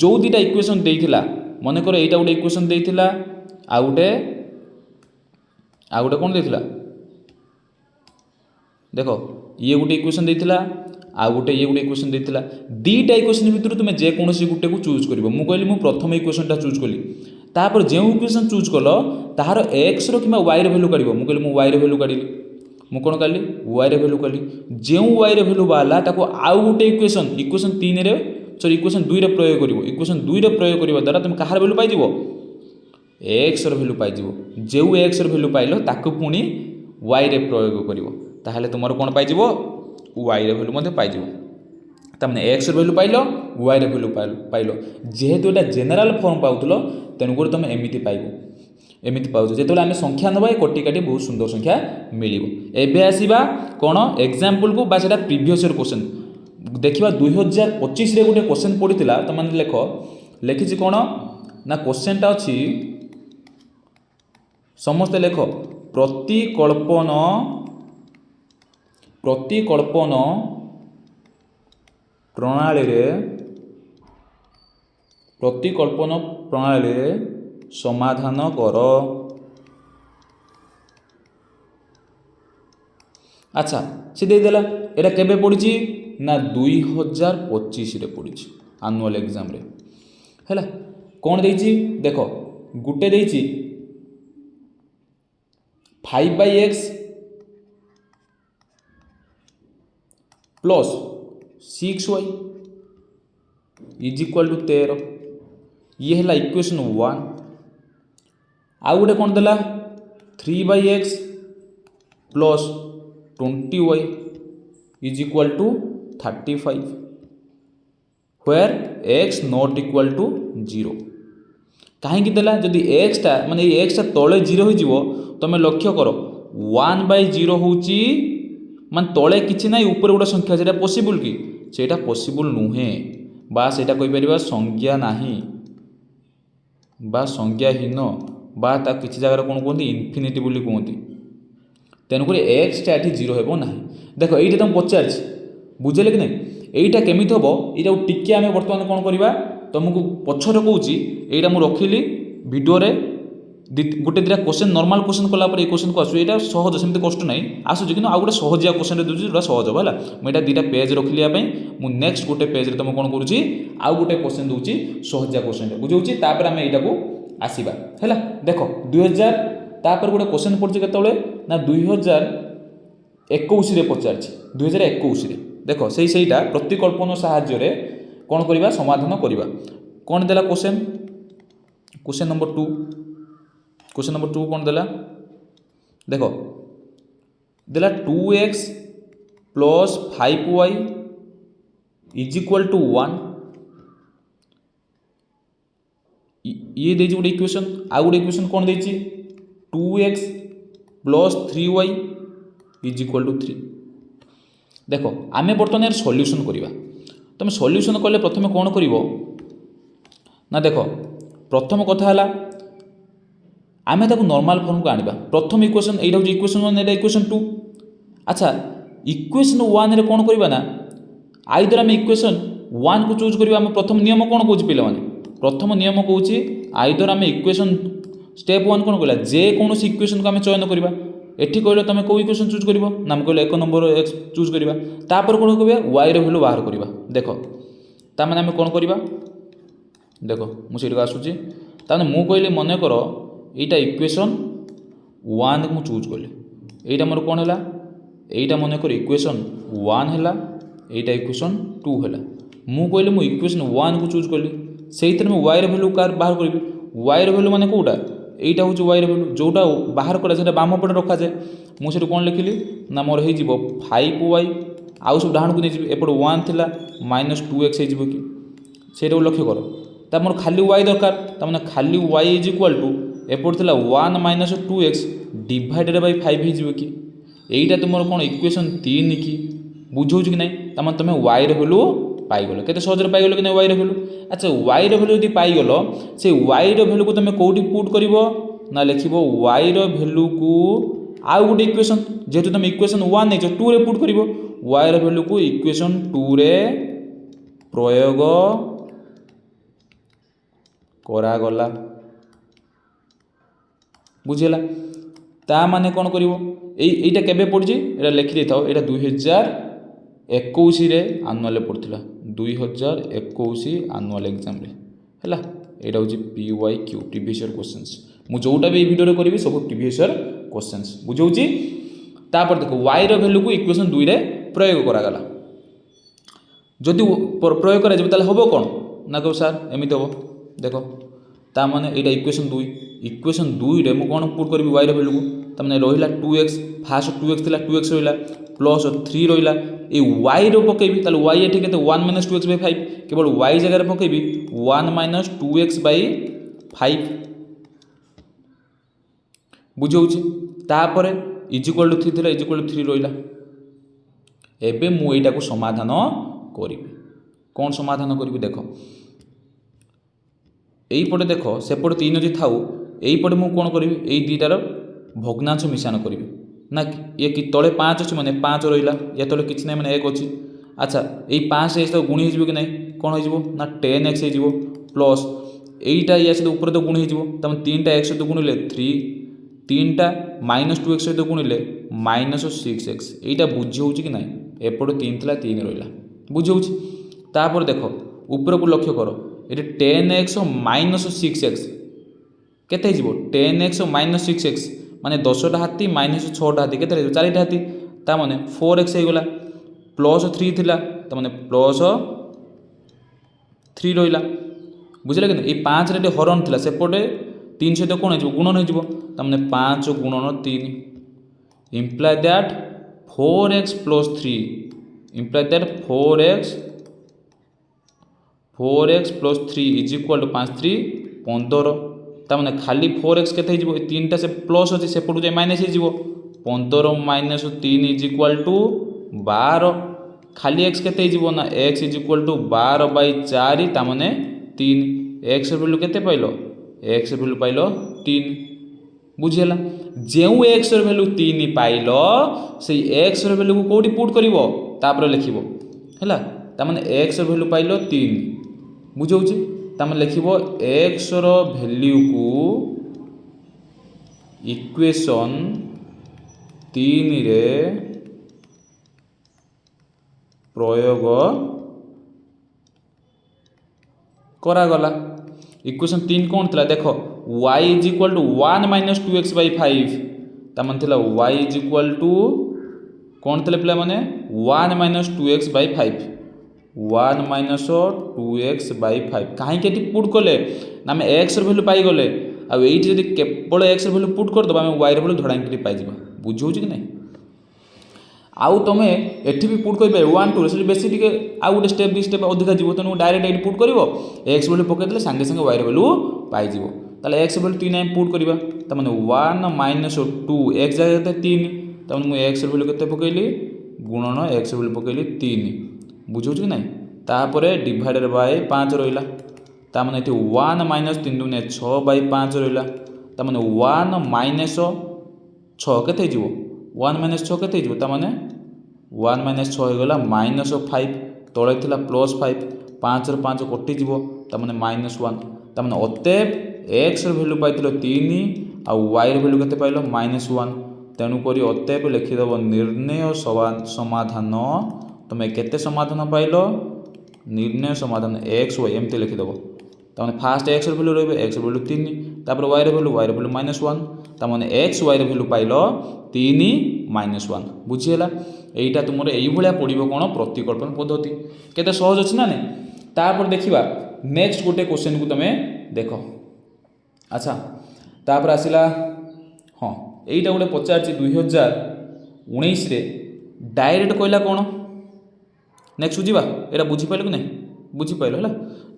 जो दिटा इक्वेशन देइथिला मने कर एइटा उडे इक्वेशन देइथिला आ उडे कोन देइथिला देखो ये गुटे इक्वेशन देइथिला आ गुटे ये गुटे इक्वेशन देइथिला दीटा इक्वेशन भितर तुमे जे कोनोसी गुटे को चूज करिवो मु कहली मु प्रथम इक्वेशन चूज कली तापर जे इक्वेशन चूज कलो ताहार x रो किबा y रो वैल्यू काढिबो मु कहली मु y रो वैल्यू काढिली मु कोन काढली y रो वैल्यू काढली जे y रो वैल्यू बाला ताको आउ गुटे इक्वेशन 3 रे सॉरी इक्वेशन 2 रे प्रयोग करिवो इक्वेशन 2 रे प्रयोग करबा द्वारा तुम काहार वैल्यू पाइ जिवो x रो वैल्यू पाइ जिवो जे x रो वैल्यू पाइलो ताको पुनी y रे प्रयोग करिवो ताहाले तुमरो कोन पाइ जिवो y रो वैल्यू मध्ये पाइ जिवो तमने x रो वैल्यू पाइलो y रो वैल्यू पाइलो जेहेतु एटा जनरल फॉर्म पाउतलो तेनुगुर तुम एमिति पाइबो एमिति पाउछ जेतोले आमे संख्या नबा कोटी काटी बहुत सुंदर संख्या मिलिबो एबे आसीबा कोन एग्जांपल को बा सेटा प्रीवियस ईयर क्वेश्चन देखिबा 2025 रे गुटे क्वेश्चन पडितिला त माने लेखो लेखिछि कोन ना क्वेश्चन ता अछि समस्त लेखो प्रतिकल्पन प्रणाली रे समाधान कर अच्छा से दे देला एटा केबे पडिछि ना 2025 रे पडिछि एनुअल एग्जाम रे हैला कोन देइछि देखो गुटे देइछि 5/x plus 6y is equal to 13 ये है इक्वेशन 1। आउ गोटे कौन देला 3/x plus 20y is equal to 35 where x not equal to 0। कहीं देला जदि x टा माने x टा तले 0 हो तुम लक्ष्य कर 1/0 होची मान तले किसी ना ऊपर गोटे संख्या से पॉसिबल कि सेटा पॉसिबल नुहे बा सेटा कहि परिबा संज्ञा नाही बा संज्ञाहीन बा ता किसी जगह कौन कहते इनफिनिटी बोली कहते तेणुक एक्स टा ये 0 हो ना। देख ये तुम पचार बुझे कि नहीं यहीटा केमी हम ये टी आम बर्तमान कौन करवा तुमको पछर कौच यहीटा मुझे रखिली भिडियो गोटे दुटा क्वेश्चन नॉर्मल क्वेश्चन कलापर ये क्वेश्चन को आसू यहाँ सहज सेमती कष्ट ना आसूँ कि आउ गोटे सहजिया क्वेश्चन दूसरी जो सहज हम है मुझे दुटा पेज रखिली मुझे नेक्स्ट गोटे पेज तुम कौन करुँची आउ गोटे क्वेश्चन दूसरी सहजिया क्वेश्चन बुझाऊँगी तापर आम यहाँ आसवा है। देख 2000 तापर गोटे क्वेश्चन पड़ी के ना 2021 पचार 2021 देख से प्रतिकल्पन साहाय्य कौन करवा समाधान करवा कौन देला क्वेश्चन नंबर 2 क्वेश्चन नंबर 2 कौन देला देख देला 2x plus 5y is equal to 1 ये दे गोटे इक्वेशन आउ गोटे इक्वेशन कौन देछि 2x plus 3y is equal to 3। देख आम बर्तमान यार सॉल्यूशन करवा तुम सॉल्यूशन कले प्रथम कौन कर ना देख प्रथम कथा है आम नॉर्मल फॉर्म को आनिबा प्रथम इक्वेशन यहाँ हूँ इक्वेशन 1 यहाँ इक्वेशन 2। अच्छा इक्वेशन 1 रे कौन करवा ना आइदर आम इक्वेशन 1 को चूज करवा आम प्रथम नियम कौन कौच पे प्रथम नियम कौच आइदर आम इक्वेशन स्टेप 1 कौन कहला जे कौन इक्वेशन को आम चयन करवा एठी कहले तुम कौ इक्वेशन चूज कर नाम कहले 1 नंबर एक्स चूज करवा तापर कौन करवा वाई रो वैल्यू बाहर करवा देख ताने आम कौन करवा देख मुझे आसूँ ताने मु कहली मन कर यहीटा इक्वेशन 1 को चूज कली यहीटा मोर कौन है यहीटा मन कर इक्वेशन 1 है यहीटा इक्वेशन 2 है मु कहली मु इक्वेशन 1 को चूज कली से वाई रो वैल्यू कार बाहर करी वाई रो वैल्यू माने कोटा यहीटा हूँ वाई रो वैल्यू जोटा बाहर करा बाम पटे रखा जाए मुझे कौन लिखिली ना मोर हो 5y आउ सब डाण को नहीं एपट 1 थिला -2x हो कि से लक्ष्य कर ता मोर खाली y दरकार ताने खाली y इज इक्वाल टू एपट थिला 1 - 2x डिवाइडेड बाय 5 हो कि यहीटा तुम कौन इक्वेशन 3 कि बुझाऊँ कि नहीं ताने तुम y रो वैल्यू पाइगल केते सहजरे पाइगल कि नहीं y रो वैल्यू। अच्छा y रो वैल्यू यदि पाइगल से y रो वैल्यू को तुम कौटी पुट करिवो ना लिखिबो y रो वैल्यू को आउ गोटे इक्वेशन जेहेतु तुम इक्वेशन 1 नहीं 2 रे पुट करिवो y रो वैल्यू को इक्वेशन 2 रे प्रयोग करागला बुझेला ता माने कौन करिवो एटा केबे पड़ी एटा लिखि देथाओ एटा 2021 रे आनुअल पड़थिला 2021 आनुअल एग्जाम रे हैला एटा होची PYQ प्रीवियस ईयर क्वेश्चंस मु जोटा भी वीडियो रे करबी सब प्रीवियस ईयर क्वेश्चंस बुझौची तापर देखो y रो वैल्यू को इक्वेशन 2 रे प्रयोग करागला जदि प्रयोग करा जब ताले होबो कोन ना को सर एमित होबो देखो ता माने एटा इक्वेशन 2 रे मु कोन पुट करबी y रो वैल्यू को ता माने रहिला 2x फास्ट 2x थिला 2x रहिला प्लस 3 रहिला ए y रो पकेबी ताले y एठी केते 1 - 2x / 5 केवल y जगह रे पकेबी 1 - 2x / 5 बुझौची तापर इज इक्वल टू 3 थिला इज इक्वल टू 3 रहिला एबे मु एटा को समाधान करिवि कौन समाधान करिवि देखो एई पटे देखो सेपटे 3 जि थाउ एई पटे मु कोन करिवि एई दुईटार भग्नांश मिश्रण करिवि ना ये कि तले 5 अछि माने 5 रहिला या तले किछ नै माने 1 अछि। अच्छा एई 5 से तो गुणी हिजबो कि नै कोन हिजबो ना 10x हिजबो प्लस एईटा या से ऊपर तो गुणी हिजबो तम 3टा x से गुणिले 3 3टा -2x से गुणिले -6x एईटा बुझी होउची कि नै एपटे 3 थिला 3 रहिला बुझी होउची तापर देखो ऊपर को लक्ष्य करो ये 10x - 6x केते हिजबो 10x - 6x माने 10टा हाथी माइनस 6टा हाथी के 4टा हाथी ता माने 4x हो गला प्लस 3 थिला ता माने प्लस 3 रहिला बुझिले कि ये 5 रे हरण थिला सेपटे 3 सहित कोन हो गुणन हो ता माने 5 गुणन 3 imply that 4x plus 3 imply that 4x plus 3 is equal to 5 3 15 ता माने खाली 4x केते हो 3टा से प्लस अछि सेपटु जे माइनस हो 15 माइनस 3 इज इक्वल टू 12 खाली x केते हो ना x is equal to 12 by 4 ता माने 3 x वैल्यू केते पाइलो x वैल्यू पाइलो 3 बुझिला जेउ x वैल्यू 3 पाइलो से x वैल्यू को कोडी पुट करिवो तापर लिखिबो हैला ता माने x वैल्यू पाइलो 3 बुझौची ता माने लिखिबो x रो वैल्यू को इक्वेशन 3 रे प्रयोग करा गला इक्वेशन 3 कौन थिला देखो y is equal to 1 minus 2x by 5 ता मन थिला y इज इक्वल टू कौन थिले पिला माने 1 minus 2x by 5 1 minus 2x by 5 काहे के पुट कले ना हम x रो वैल्यू पाई गले आ एठी जदी केवल x रो वैल्यू पुट कर दबा हम y रो वैल्यू धड़ाई के पाई जिबा बुझौ कि नहीं आउ तुमे एठी भी पुट कर 1 2 से बेसी टिके आउ गोटे स्टेप भी स्टेप अधिक जीव तेणु डायरेक्ट एटी पुट करिवो x वैल्यू पके देले संगे संगे y वैल्यू पाई जीवो ताले x वैल्यू 3 हम पुट करिबा त माने 1 माइनस 2 x जगह 3 त माने मु x वैल्यू केते पकेली गुणन x वैल्यू पकेली 3 बुझौ कि नहीं तापरे डिवाइडेड बाय 5 रहिला त माने एठी 1 माइनस 3 दुने 6 बाय 5 रहिला त माने 1 माइनस 6 केते जीवो 1 माइनस 6 केते जीवो त माने 1 माइनस 6 हो गला माइनस 5 तळे थिला प्लस 5 5 रो 5 कटि जीवो त माने माइनस 1 त माने अतएव x रो वैल्यू पाइतिलो 3 आ y रो वैल्यू केते पाइलो माइनस 1 तेणु करी अतएव लिखि दबो निर्णय समाधान तमे केते समाधान पाइलो निर्णय समाधान x y एमते लिखि दबो त माने फास्ट x रो वैल्यू रहबे x रो वैल्यू 3 तापर y रो वैल्यू माइनस 1 त माने x y रो वैल्यू पाइलो 3 माइनस 1 बुझिला एटा तुमरे एई भलिया पडिबो कोन प्रतिकल्पन पद्धति केते सहज अछि ना ने तापर देखिबा नेक्स्ट गोटे क्वेश्चन को तमे देखो अच्छा तापर आसिला हां एटा गोटे पचारछि 2019 रे डायरेक्ट कहला कोन नेक्स्ट बुझिबा एटा बुझि पाइलो कि नहीं बुझि पाइलो हला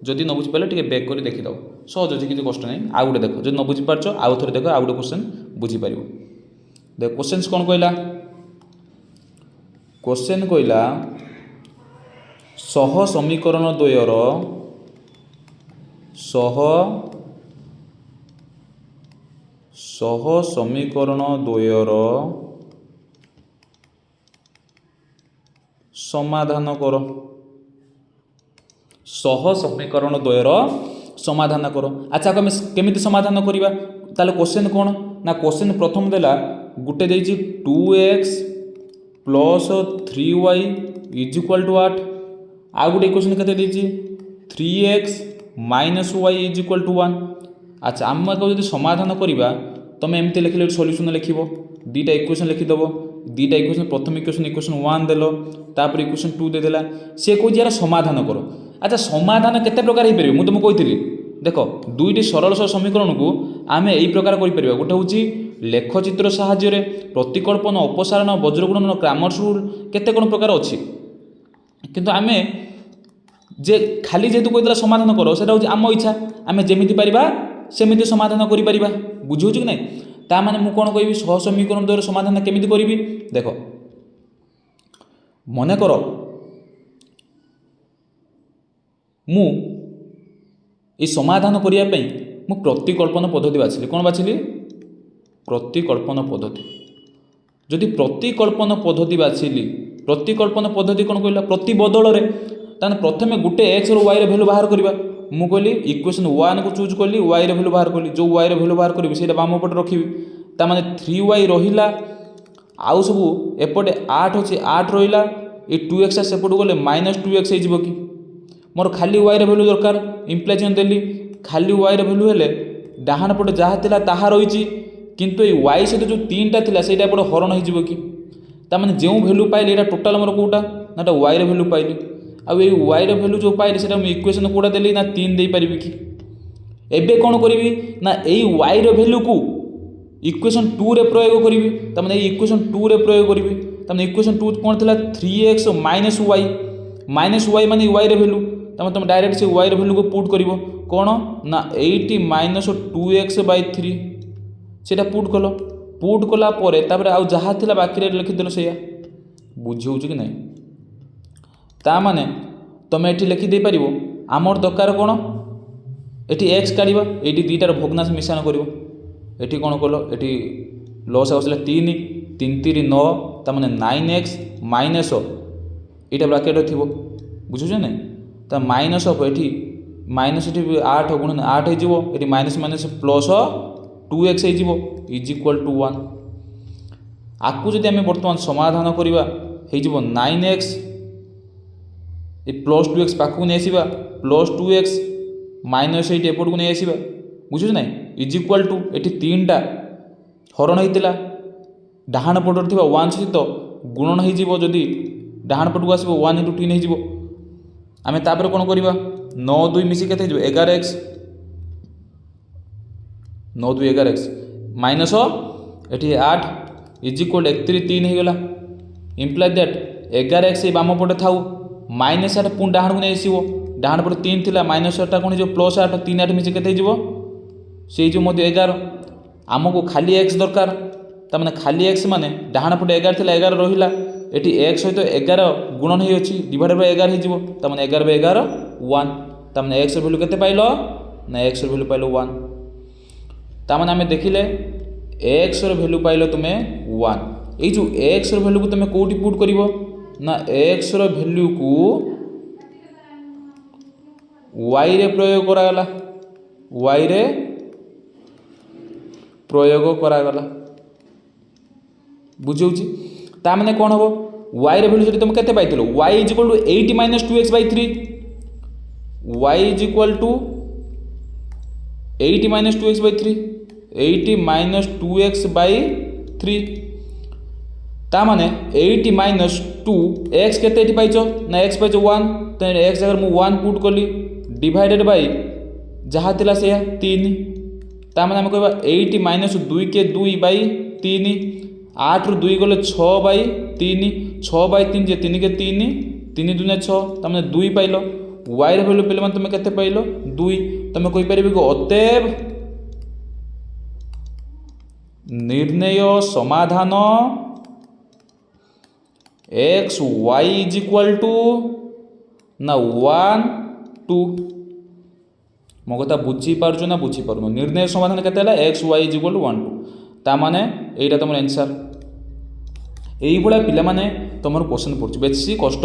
जदि न बुझि पाइलो टिके बैक करी देखि दो सहज अछि किछि कष्ट नहीं आ गोटे देखो जदि न बुझि पारछो आ थोरे देखो आ गोटे क्वेश्चन बुझि पारिबो देख क्वेश्चंस कोन कहला क्वेश्चन कहला सह समीकरण द्वयर सह समीकरण द्वयर समाधान कर सह समीकरण द्वयर समाधान कर अच्छा आम केमिति समाधान करवा ताले क्वेश्चन कौन ना क्वेश्चन प्रथम देला गुटे देछि 2x plus 3y is equal to 8 आ गुटे इक्वेशन केते देछि 3x minus y is equal to 1 अच्छा आम जब समाधान करवा तुम एमती लिखले सॉल्यूशन लिखिबो दीटा इक्वेशन लिखिदेव दीटा इक्वेशन प्रथम इक्वेशन 1 देल तापर इक्वेशन 2 दे देला से कहूँ यार समाधान करो अच्छा समाधान केते प्रकार हो पारे मुझे तुमको कही देख दुईटी सरल समीकरण को आम यही प्रकार कर गोटे हूँ लेखचित्र साहाय्य प्रतिकल्पन अपसारण वज्रगुणन क्रामर्स रूल केते कौन प्रकार अच्छी किंतु आम जे खाली जेहेतु कहला समाधान करो से हूँ आम इच्छा आम जमी पारिबा सेमिति समाधान करि बुझे कि नहीं ता माने मु कौन कहि सह समीकरण द्वारा समाधान केमिति करिवि देख मन कर मु ये समाधान करने मु प्रतिकल्पन पद्धति बाछिली कौन बाछिली प्रतिकल्पन पद्धति जदि प्रतिकल्पन पद्धति बाछिली प्रतिकल्पन पद्धति कौन कहला प्रति बदल रे ताने प्रथमे गुटे x और y रे वैल्यू बाहर करबा मु कहली इक्वेशन 1 को चूज करली y रे वैल्यू बाहर करली जो y रे वैल्यू बाहर करबी सेटा बाम पटे रखिबी ता माने 3y रहिला आउ सब एपटे 8 अछि 8 रहिला ए 2x सेपट गले -2x हे जिवो कि मोर खाली y रे वैल्यू दरकार इम्प्लिकेशन देली खाली y रे वैल्यू हेले डाहाण पटे जहा तिला ताहा रहिची किंतु ये वाई सहित जो 3टा थिला सेटा एपटे हरण हो कि तार जो भैल्यू पाइली यहाँ टोटाल मोर कौटा ना वाई भैल्यू पाइली आउ ये वाई भैल्यू जो पाइली से इक्वेशन कौटा देली ना 3 दे पारि कि एबे कौन करी ना यही वाई भैल्यू को इक्वेशन 2 रे प्रयोग करी तमें इक्वेशन 2 रे प्रयोग करी तमें इक्वेशन 2 कौन था 3x माइनस वाई माने वाई भैल्यू तुम डायरेक्ट से वाई भैल्यू को पुट कर कौन ना 80 माइनस 2x/3 से पुट कला आउ जहाँ थिला बाकी लिखिदेल से बुझे कि नहीं ता माने तुम ये लिखिदे पार आमर दरकार कौन ये एक्स काढ़ ये दुईटार भग्नांश मिश्रण कर ये कौन कल ये लस आसला 3 3 3 9 ताने 9x माइनस यहाँ ब्राकेट थी बुझुछ ना तो माइनस अफ ये माइनस ये 8 गुण 8 हो माइनस माइनस प्लस 2x हो इज इक्वाल टू 1 आपको जब आम बर्तमान समाधान करवा हो 9x ये प्लस 2x पाखक नहीं आसवा प्लस 2x माइनस 8 एपट को नहीं आसवा बुझुछ ना इज इक्वाल टू ये 3टा हरण होता डाहाण पटर थी 1 सहित गुणन होदी डाहाण पटक आसो 1 × 3 हो आम तापर कौन करवा 9 2 मिसिक 11x 9 2 11x माइनस ये 8 इज इक्वल 31 3 होगा इम्प्लाय दैट 11x बाम पटे थाउ माइनस 8 पुणी डाहाण को नहीं आसो डाहाण पटे 3 थिला माइनस 8 कौन हो प्लस 8 3 8 मिसिक से जो 11 आमको खाली एक्स दरकार तमें खाली एक्स माने डाहाण पटे 11 थिला 11 रहिला ये एक्स सहित 11 गुणन हो डिवाइडेड बाय 11 हो तमें 11/11 1 तमें एक्स भैल्यू केते पाइल ना एक्स भैल्यू पाइल 1 ताମାନେ आम देखिले एक्स भैल्यू पाइल तुम्हें 1 ये जो एक्स भैल्यू को तुम्हें कौटी पुट कर ना एक्स भैल्यू को वाई रे प्रयोग करागला वाई रे प्रयोग करागला बुझे ताने कौन हम वाई रे भैल्यू तुम केते पाइथिलो y is equal to 80 minus 2x/3 y is equal to 80 minus 2x/3 80 minus 2x/3 ता माने 80 माइनस 2 x केते एठी पाइछो ना x पाइछो 1 तो x अगर मु 1 पुट कली डिवाइडेड बाय जहाँ थिला से 3 ता माने हम कहबा 80 माइनस 2 के 2/3 8 रु 2 गले 6/3 6/3 जे 3 के 3 3 2 6 ता माने 2 पाइल वाई रे भैल्यू पेले तुम केते पाइल 2 तुम कहि परिबे कि अतएव निर्णय समाधान x y is equal to ना 1 2 मो कथा बुझी पारछु ना बुझी पारनु निर्णय समाधान केते हला x y is equal to 1 2 ता माने एटा तुम आंसर यही भाया पिला माने तुम क्वेश्चन पड़छ बेसी कष्ट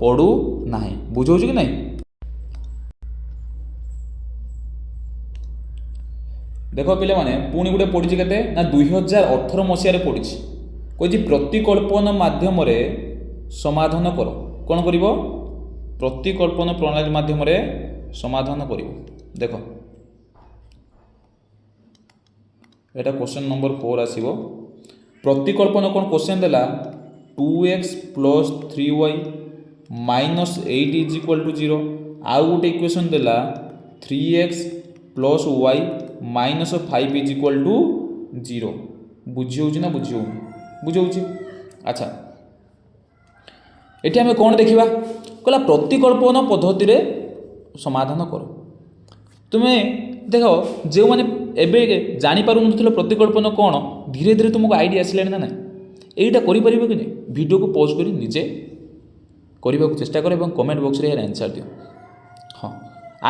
पड़ू ना बुझौ कि नहीं देख पिले माने पुणी गोटे पड़ी के ना 2018 मसीह पड़ी कही प्रतिकल्पन माध्यम समाधान कर कौन कर प्रतिकल्पन प्रणाली माध्यम समाधान कर देख एटा क्वेश्चन नंबर 4 आसीबो प्रतिकल्पन कौन क्वेश्चन देला 2x plus 3y minus 8 is equal to 0 आउ गोटे इक्वेशन देला 3x plus y minus 5 is equal to 0 बुझी ना बुझी बुझे अच्छा ये आम कौन देखा कहला प्रतिकल्पन पद्धति रे समाधान कर तुम्हें देख जो मैंने एबे जानी पारु नथिलो प्रतिकल्पन कौन धीरे धीरे तुमको आइडिया आसिलानी ना एटा करि परिबो कि नहीं वीडियो को पॉज करी निजे करने को चेष्टा कर कमेंट बॉक्स रे यार आंसर दियो हाँ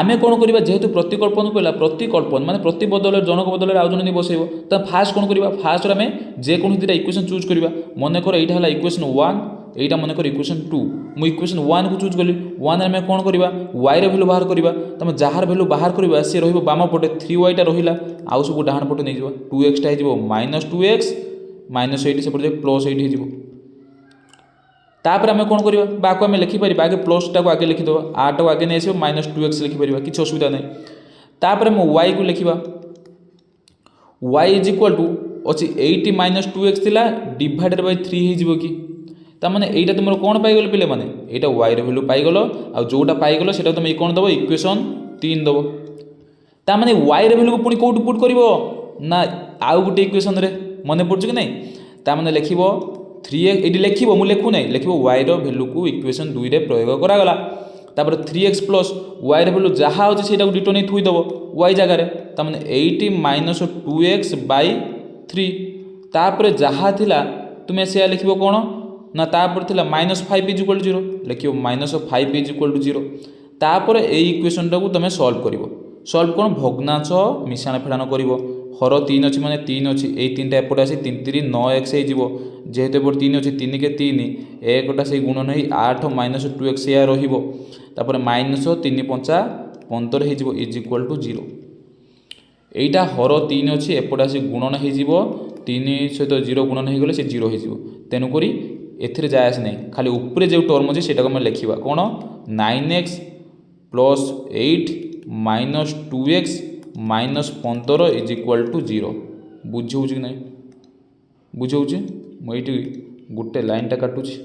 आमे कौन करवा जेहेतु प्रतिकल्पन कहला प्रतिकल्पन माने प्रति बदल जनक बदल आउ जन बसैब तो फास्ट कौन करवा फास्ट आम जेकोसी दुटा इक्वेशन चूज करवा मनकर यहाँ है इक्वेशन 1 यहाँ मनकर इक्वेशन 2 मु इक्वेशन 1 को चूज कली 1 आम कौन करवा वाई रे भैल्यू बाहर करवा तुम जार भैल्यू बाहर करवा सी रही बाम पटे 3y टा रहा आउ सब डाहाण पटे नहीं 2x टा हो माइनस 2x माइनस 8 से प्लस 8 हो तापर आम कौन करवा बाको आम लिखिपर आगे प्लस टाक आगे लिखिदेव 8 को आगे नहीं आस माइनस 2x लिखिपर किसी असुविधा नहीं तापर आम y को लिखा y इज इक्वल टू अच्छी 80 माइनस 2x थिला डिवाइडेड बाय 3 हो कि ताने यहाँ तुम कौन पाइगल पे मैंने यहाँ वाई भैल्यू पाइगल आ जोटा पाइगल से तुम कौन दब इक्वेशन 3 दब ताने वाई भैल्यू को पुणी कौट पुट कर ना आउ गोटे इक्वेशन रे मन पड़े कि नहीं ताने लिख 3x ये लिख मुझे लिखु ना लिख वाई भैल्यू को इक्वेशन 2 रे प्रयोग करागला तापर 3x प्लस वाई भैल्यू जहाँ अच्छे से रिटर्न नहीं थुईदेव वाई जगार ताने 80 माइनस 2x बाय 3 तापर जहाँ थिला तुम्हें से लिख कौन ना तापर थिला -5 इज इक्वल टू 0 लिख -5 इज इक्वल टू 0 तापर ए इक्वेशन टाक तुम सल्व कर सल्व कौन भग्नांश मिशाण फेड़ाण कर हर 3 अच्छी माने 3 अच्छी ये 3टा एपटे आसी 3 3 9x हो जेहेतु एपटे 3 अच्छी 3 के 3 एकटा से गुणन हो 8 माइनस 2x या रपर माइनस 3 5 15 हो इज इक्वल टू 0 यहीटा हर 3 अच्छी एपटे आसी गुणन हो 3 सहित 0 गुणन हो गले से 0 हो तेणुक एथिरे जाए आस नहीं खाली ऊपर जो टर्म अच्छे से लिखा कौन 9x plus 8 minus 2x minus 15 is equal to 0 बुझे कि नहीं बुझे मुझे गोटे लाइनटा काटुची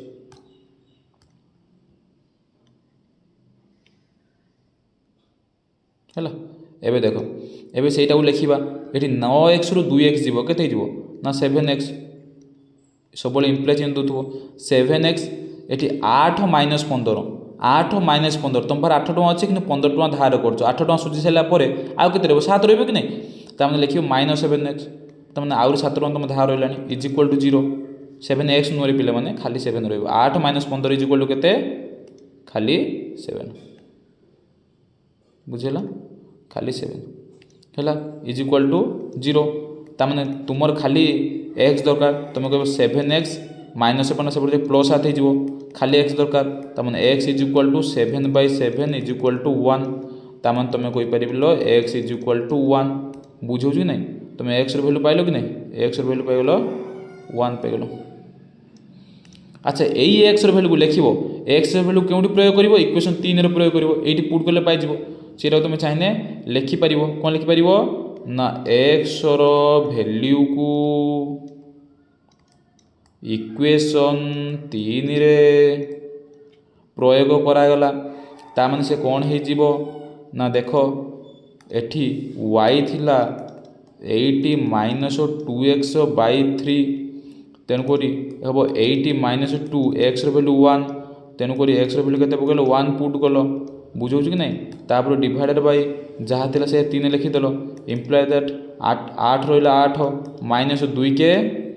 है एबे देख एबे से लिखा ये 9x रु 2x जीव के ना 7x सब इम्प्लाई चेंज दूथो 7x ये 8 माइनस 15 8 माइनस 15 तुम पार 8 टଙ୍କା अच्छे कि 15 टଙ୍କା धार कर 8 टଙ୍କା सुझी सारापर आउ के 7 रही कि नहीं तमें लिख माइनस 7x तमें आउ 7 टଙ୍କା तुम धार रहा इज इक्वल टू 0 7x नुह पे मैंने खाली 7 रहा 8 माइनस 15 इज इक्वल टू के खाली 7 बुझेगा खाली 7 है इज इक्वल टू 0 ताने तुमर खाली x दरकार तुम कह 7x माइनस से प्लस हाथ हो खाली x दरकार तमें x is equal to 7 by 7 is equal to 1 ताने तुम कहीपर x इज इक्वल टू 1 बुझे कि नहीं तुम x भैल्यू पाइल कि नहीं x भैल्यू पाइल 1 पाइल अच्छा यही x भैल्यू को लिख x भैल्यू क्यों प्रयोग कर इक्वेशन 3 प्रयोग कर ये पुट कले पाई सीटा तुम चाहिए लिखिपर कौन लिखिपर ना x भैल्यू को इक्वेशन 3 रे प्रयोग करागला ताମାନେ से कौन हो ना देख एठी y थिला 80 माइनस 2x बाय 3 तेणुक हम 80 minus 2 x value 1 तेणुक x value के पकड़ 1 पुट कल बुझे कि नहीं तापर डिवाइडेड बाय जहाँ थिला से 3 लिखिदेल इम्प्लाय दैट 8 रहा 8 माइनस 2 के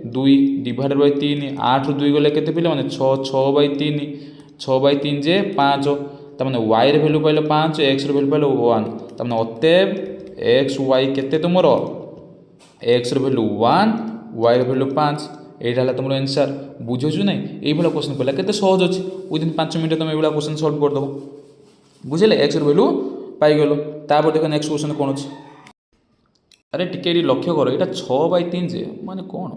2 डिवाइडेड बाय 3 8 रु 2 गले के मैंने 6 6 बाय 3 6 बाय 3 जे 5 तमें वाई भैल्यू पाइल 5 एक्स भैल्यू पाइल 1 तमें अतएव एक्स वाई के तुम एक्स भैल्यू 1 वाई भैल्यू 5 यहाँ तुम आंसर बुझे नहीं ये क्वेश्चन पड़ा के सहज अच्छे विदिन 5 मिनट तुम ये क्वेश्चन सल्व करदेव बुझे एक्स भैल्यू पाइगल तापर देख नेक्स्ट क्वेश्चन कौन अच्छे अरे टिके लक्ष्य कर यहाँ 6 बाय 3 जे माने कौन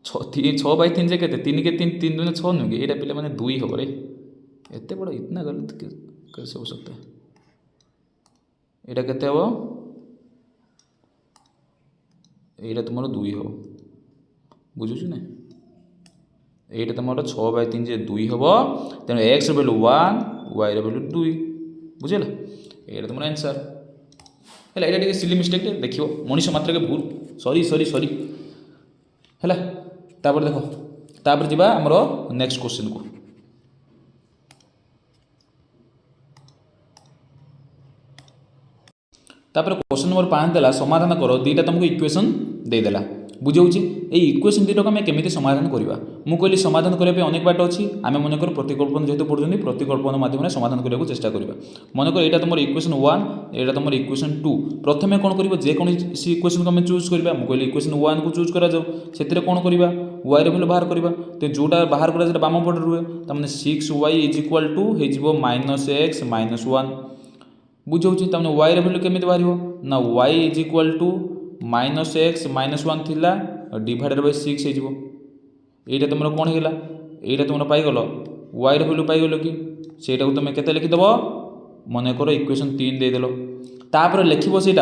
6 बाय 3 जे के 3 के 3 3 दूने 6 नुगे यहाँ पे मैंने 2 हम रे एत बड़ा इतना गलत कैसे हो सकता है यहाँ के यहाँ तुम 2 हम बुझुच ना ये तुम 6 बाय 3 जे 2 हम तेणु एक्स भैल्यू 1 वाई भैल्यू 2 बुझेगा ये तुम आंसर है यहाँ सिली मिस्टेक देख मनीष मात्र के भूल सरी सरी सरी है तापर देख तापर जी आमर नेक्स्ट क्वेश्चन को तापर क्वेश्चन नंबर 5 देला समाधान कर दुईटा तुमको इक्वेशन देदेला बुझाऊँगी ये इक्वेशन दुईटा आम केमी समाधान करवा मुझे कहली समाधान करने अनेक बाट अच्छी आम मनकर प्रतिकल्पन जेहतु पढ़ुनी प्रतिकल्पन माध्यम समाधान करने चेष्टा करवा मनकर यहाँ तुम इक्वेशन 1 यहाँ तुम इक्वेशन 2 प्रथम कौन कर जेकोसी इक्वेशन को आम चूज करवा मुझे कहली इक्वेशन 1 को चूज करा से कौन करवा वाई भैल्यू बाहर करवा तो जोटा बाहर करा बाम पटे रुहे तमें 6y इज इक्वल टू हो -x -1 बुझाऊँगी तमें वाई भैल्यू केमी बाहर ना y is equal to -x -1 थिला डिवाइडेड बाय 6 हो यहाँ तुम कौन होगा यहाँ तुम पाइगल वाई भैल्यू पाइगल कि सेटा तुम के लिखिदेव मन कर इक्वेशन 3 देदेल तापर लिखो से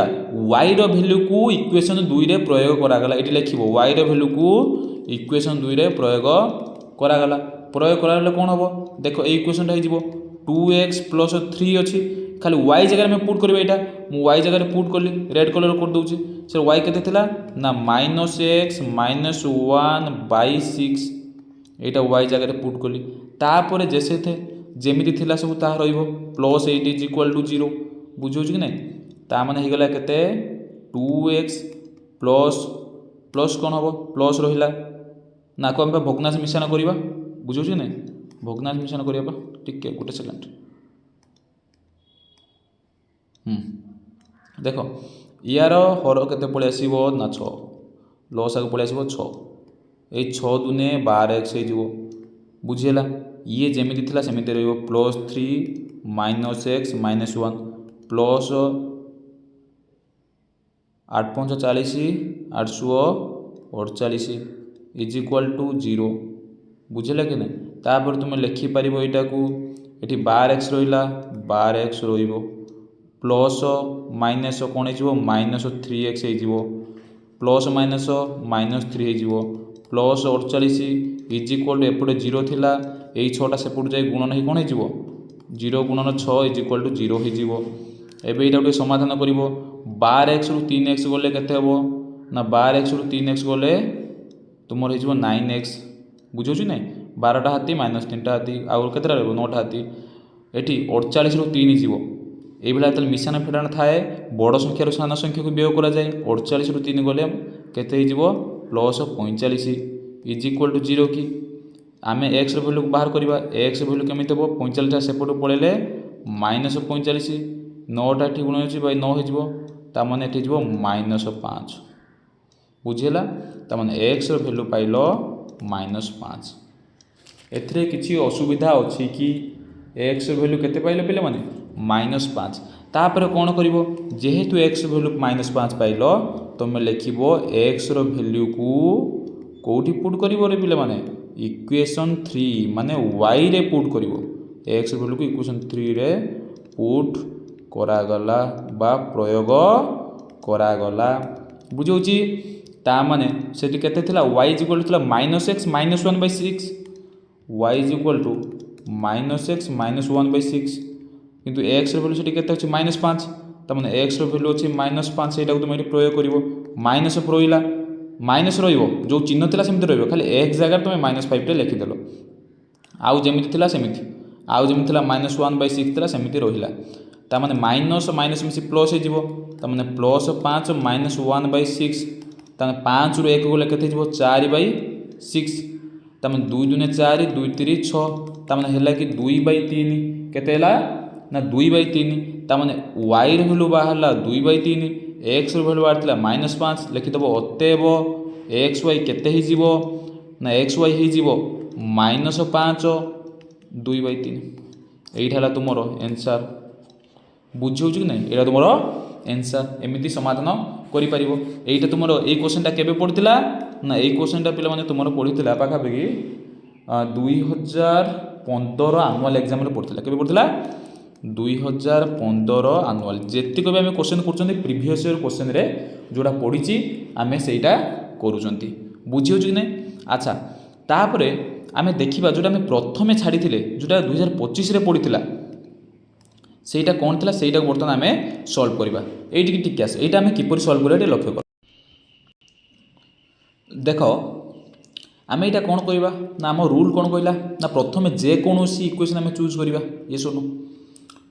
y रो वैल्यू को इक्वेशन 2 रे प्रयोग करागला एटी लिखिबो y रो वैल्यू को इक्वेशन 2 रे प्रयोग करागला प्रयोग कराले कोन हबो देखो ए इक्वेशन हो जिवो 2x + 3 अछि खाली y जगह में पुट करबे एटा मु y जगह में पुट करली रेड कलर कर दोउची से y केते थिला ना -x -1/6 एटा y जगह में पुट करली तापर जैसे थे जेमिति थिला सब ता रहइबो +8 = 0 बुझौछ कि नै ता माने हे गला केते 2x प्लस कोन हबो प्लस रहिला ना को हम भग्नांश मिश्रण करिबा बुझौछ कि नै भग्नांश मिश्रण करिबा ठीक है गोटे सेकंड देख यार हर केते पळे आसीबो ना 6 लसागु पळे आसीबो 6 ए 6 दुने 12x हे जिवो बुझिला ये जेमिति थिला सेमिति रहइबो +3 -x -1 प्लस 8 5 40 848 = 0 बुझिला कि नै तापर तुम लिखि पारिबो एटा को एठी 12x रहिला 12x रहिबो प्लस माइनस कोन हे जिवो -3x हे जिवो प्लस माइनस -3 हे जिवो प्लस 48 = एपटे 0 थिला एई 6टा सेपट जाय गुणन हे कोन हे जिवो 0 × 6 = 0 हे जिवो एबे एटा उटे समाधान करिवो 12x रु 3x गले केते हबो ना 12x रु 3x गले तुमर हे जिवो 9x बुझौछु नै 12टा हाथी -3टा हाथी आ केतेटा रहबो 9टा हाथी एठी 48 रु 3 जिवो এই বেলা তাহলে মিশান ফেড়াণ থাকে বড় সংখ্যার সান সংখ্যাকে বিয়োগ করা যায় 48 রু 3 গলে কেতে হয়ে যাব +45 = 0 কি आम एक्स भैल्यू बाहर करवा एक्स भैल्यू केमी हम 45 सेपट पड़े -45 9टा ये गुण हो 9 होने ये -5 बुझीगला तमें एक्स भैल्यू पाइल -5 एथिरे किसी असुविधा अच्छी कि एक्स भैल्यू केते पाइल पे मैंने -5 तापर कौन कर जेहेतु एक्स भैल्यू -5 पाइल तुम लिख एक्स भैल्यू को कौटी पुट कर पे मैंने इक्वेशन 3 माने वाई रे पुट कर एक्स भैल्यू को इक्वेशन 3 रे पुट करागला बा प्रयोग करागला बुझौची ता माने सेठी केते थिला y इक्वल थिला -x -1/6 y equal to -x -1/6 किंतु x रो वैल्यू सेठी केते अछि -5 त माने x रो वैल्यू अछि -5 एटा को तुम एठी प्रयोग करिवो माइनस रहिला माइनस रहिबो जो चिन्ह थिला सेमिति रहिबो खाली x जगह तुम -5 टे लिखि देलो आउ जेमिति थिला सेमिति आउ जेमिति थिला -1/6 थिला सेमिति रहिला ता माने माइनस माइनस मिसी प्लस हे जिवो ता माने +5 -1/6 ता 5 रु 1 गले केते जिवो 4/6 ता माने 2 दुने 4 2 3 6 ता माने हैला कि 2/3 केते हैला ना 2/3 ता माने y रो वैल्यू बाहरला 2/3 x रो वैल्यू बाहरला -5 लिखि दबो अतएव xy केते हे जिवो ना xy हे जिवो -5 2/3 एइठा हला तुमरो आंसर बुझौछ कि नै एटा तुमरो आंसर एमिति समाधान करि परिबो एइटा तुमरो ए क्वेश्चनटा केबे पड़तिला ना ए क्वेश्चनटा पिला माने तुमरो पड़ितिला पाखा बेगी 2015 एनुअल एग्जाम रे पड़तिला केबे पड़तिला 2015 एनुअल जेति को हम क्वेश्चन करछन्ती प्रीवियस ईयर क्वेश्चन रे जोडा पड़िची आमे सेइटा करूछन्ती बुझियोछ कि नै अच्छा तापरे आमे देखिबा जोडा आमे प्रथमे छाडी थिले जोडा 2025 रे पड़ितिला सेटा कौन थिला सेटा बर्तमान आमे सॉल्व करबा एठी की ठीक आसे एटा आमे किपर सॉल्व करबा लक्ष्य कर देखो आमे एटा कौन करबा ना हम रूल कौन कहला ना प्रथमे जे कोनोसी इक्वेशन आमे चूज करबा ये सुनो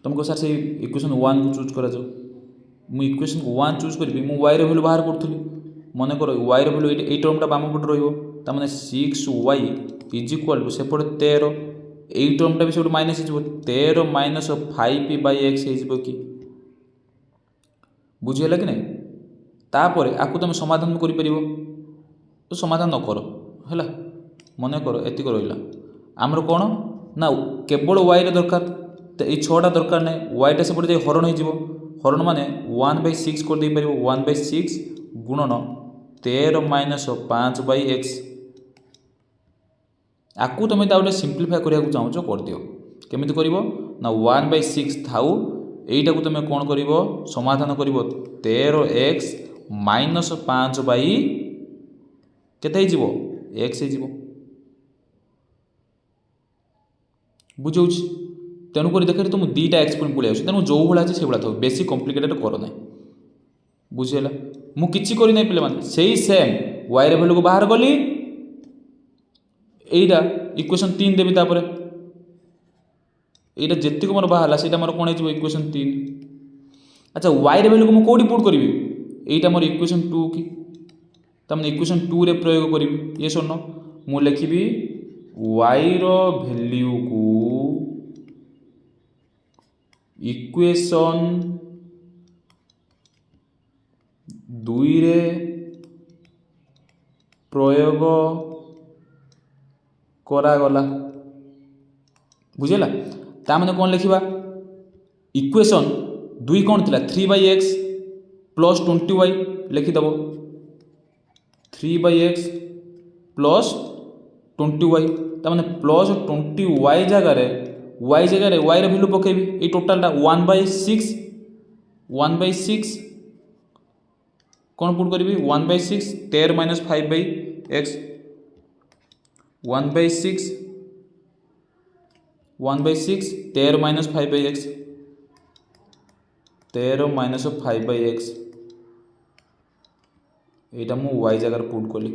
तुमको सर से इक्वेशन 1 को चूज करा जाओ मु इक्वेशन 1 चूज करबी मु y रो वैल्यू बाहर करथली मने करो y रो वैल्यू ए टर्मटा बाम पट रहइबो त माने 6y = सेपट 13 এই टर्मटा भी सब माइनस हो 13 - 5/x हो कि बुझीगला कि नहीं तापर आकु तुम समाधान कर परिबो तो समाधान न करो हैला मने करो एति कर रहिला हमर कोन ना केवल y रे दरकार तो ये 6टा दरकार नै y टा सेपट जे हरण हो जिवो हरण माने 1/6 कर दे परिबो 1/6 गुणन 13 - 5/x आकु तुम गोटे सिंप्लीफाए करिया चाहूँ कर दियो केमिति करिवो ना 1/6 थाउ এইটা को তুমি কোণ করিব সমাধান করিব 13x মাইনস 5 বাই কেতে হইଯିବ x হইଯିବ বুঝাଉଛି তেণুক দেখ তুমি দুইটা এক্সপেরিমেন্ট পড়ে আসছে তেমন যে ভাবে আছে সেইভাবে থাক বেশি কমপ্লিকেটেড কর না বুঝিগলা মু কিছু করি না পিলে মানে সেই সেম y রে ভ্যালু को बाहर কলি এইটা ইকুয়েশন 3 দেবি তারপরে এইটা যেতিক মোর বাহারা সেটা মোর কোণ হইଯିବ ইকুয়েশন 3 আচ্ছা y রে ভ্যালু को মু কোডি পুট করিবি এইটা মোর ইকুয়েশন 2 কি तमने इक्वेशन 2 रे प्रयोग करी ये सुन मु लिखी y रो वैल्यू को इक्वेशन 2 रे प्रयोग करा गला बुझेला ता माने कोन लिखिबा इक्वेशन 2 कोन थिला 3/x प्लस 20y लिखि दबो 3/x प्लस 20y ताने प्लस 20y जगह y जगह y रे वैल्यू पकेबी ए टोटलटा 1/6 कौन पुट करी 1/6 13 minus 5/x 1/6 13 minus 5/x 13 minus 5/x এইটা মু y জায়গার পুট কলি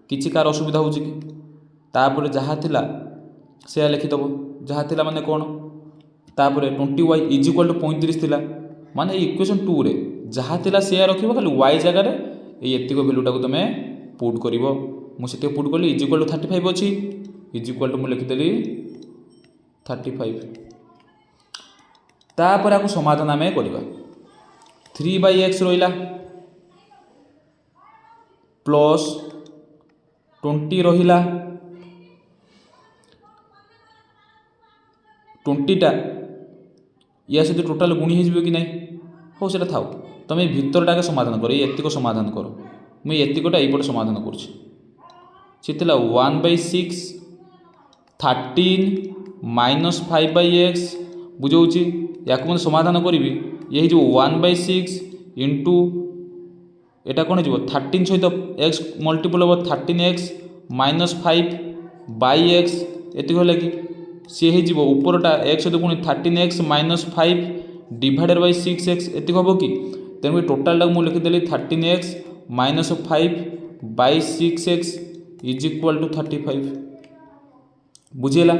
কিছু কার অসুবিধা হচ্ছে কি তারপরে যাহা থিলা সে লিখিদেব যাহা থিলা মানে কোণ তারপরে 20y ইজ ইকুয়াল টু 35 থিলা মানে এই ইকুয়েশন 2 রে যাহা থিলা সে রাখিব খালি y জায়গার এই এতিক ভ্যালুটাকে তুমি পুট করিব মু সেটি পুট কলি ইজ ইকুয়াল টু 35 ଅଛି ইজ ইকুয়াল টু মু লিখিদেলি 35 তারপরে আকু সমাধান আমি করিবা 3/x রইলা प्लस 20 रहिला 20टा या सहित टोटाल गुणी हो कि नहीं हो सेटा थाओ तुम भीतरटा समाधान कर एतिक समाधान कर मुझे एतिकटा यपटे समाधान कर 1/6 13 माइनस 5/x बुझाऊँगी या समाधान करी ये जो 1/6 इंटू এটা কোণ হয়ে 13 সহিত x মল্টিপল হব 13x মাইনস 5/x এত হলে কি সি হয়ে উপরটা x সহিত পুଣି 13x minus 5 divided by 6x এত হব কি তেমন টোটালটা মু লিখিদেলি 13x minus 5 by 6x is equal to 35 বুঝিলা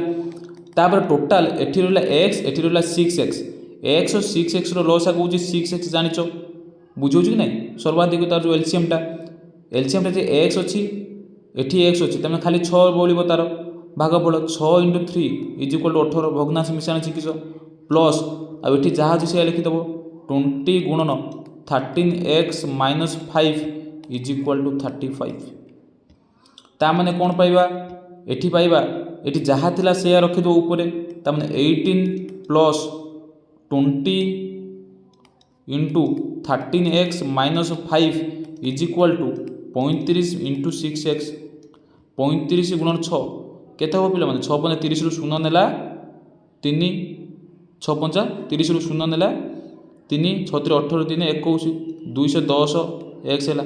তারপরে টোটাল এটি রহিলা x এটি রহিলা 6x x और 6x লসাগু হচ্ছে 6x জানিছ बुझाऊँ कि नहीं सर्वाधिक तार जो एलसीएमटा जे एक्स अच्छी एटी एक्स अच्छी तमें खाली 6 बोल तार भागफल 6 इंटू 3 इज इक्वल टू 18 भग्नांश मिश्रण शिखिस प्लस आठी जहाँ अच्छे से लिखिदेव 20 गुणन 13x minus 5 is equal to 35 ताने कौन पाइबा एटी पाइबा एटी जहाँ थिला से रखिदेव ऊपर ताने 18 plus 20 into 13x minus 5 is equal to 35 into 6x 35 गुणन 6 केते हो पिला माने 6 5 30 रु 0 नेला 3 6 5 30 रु 0 नेला 3 6 18 3 21 210 x हैला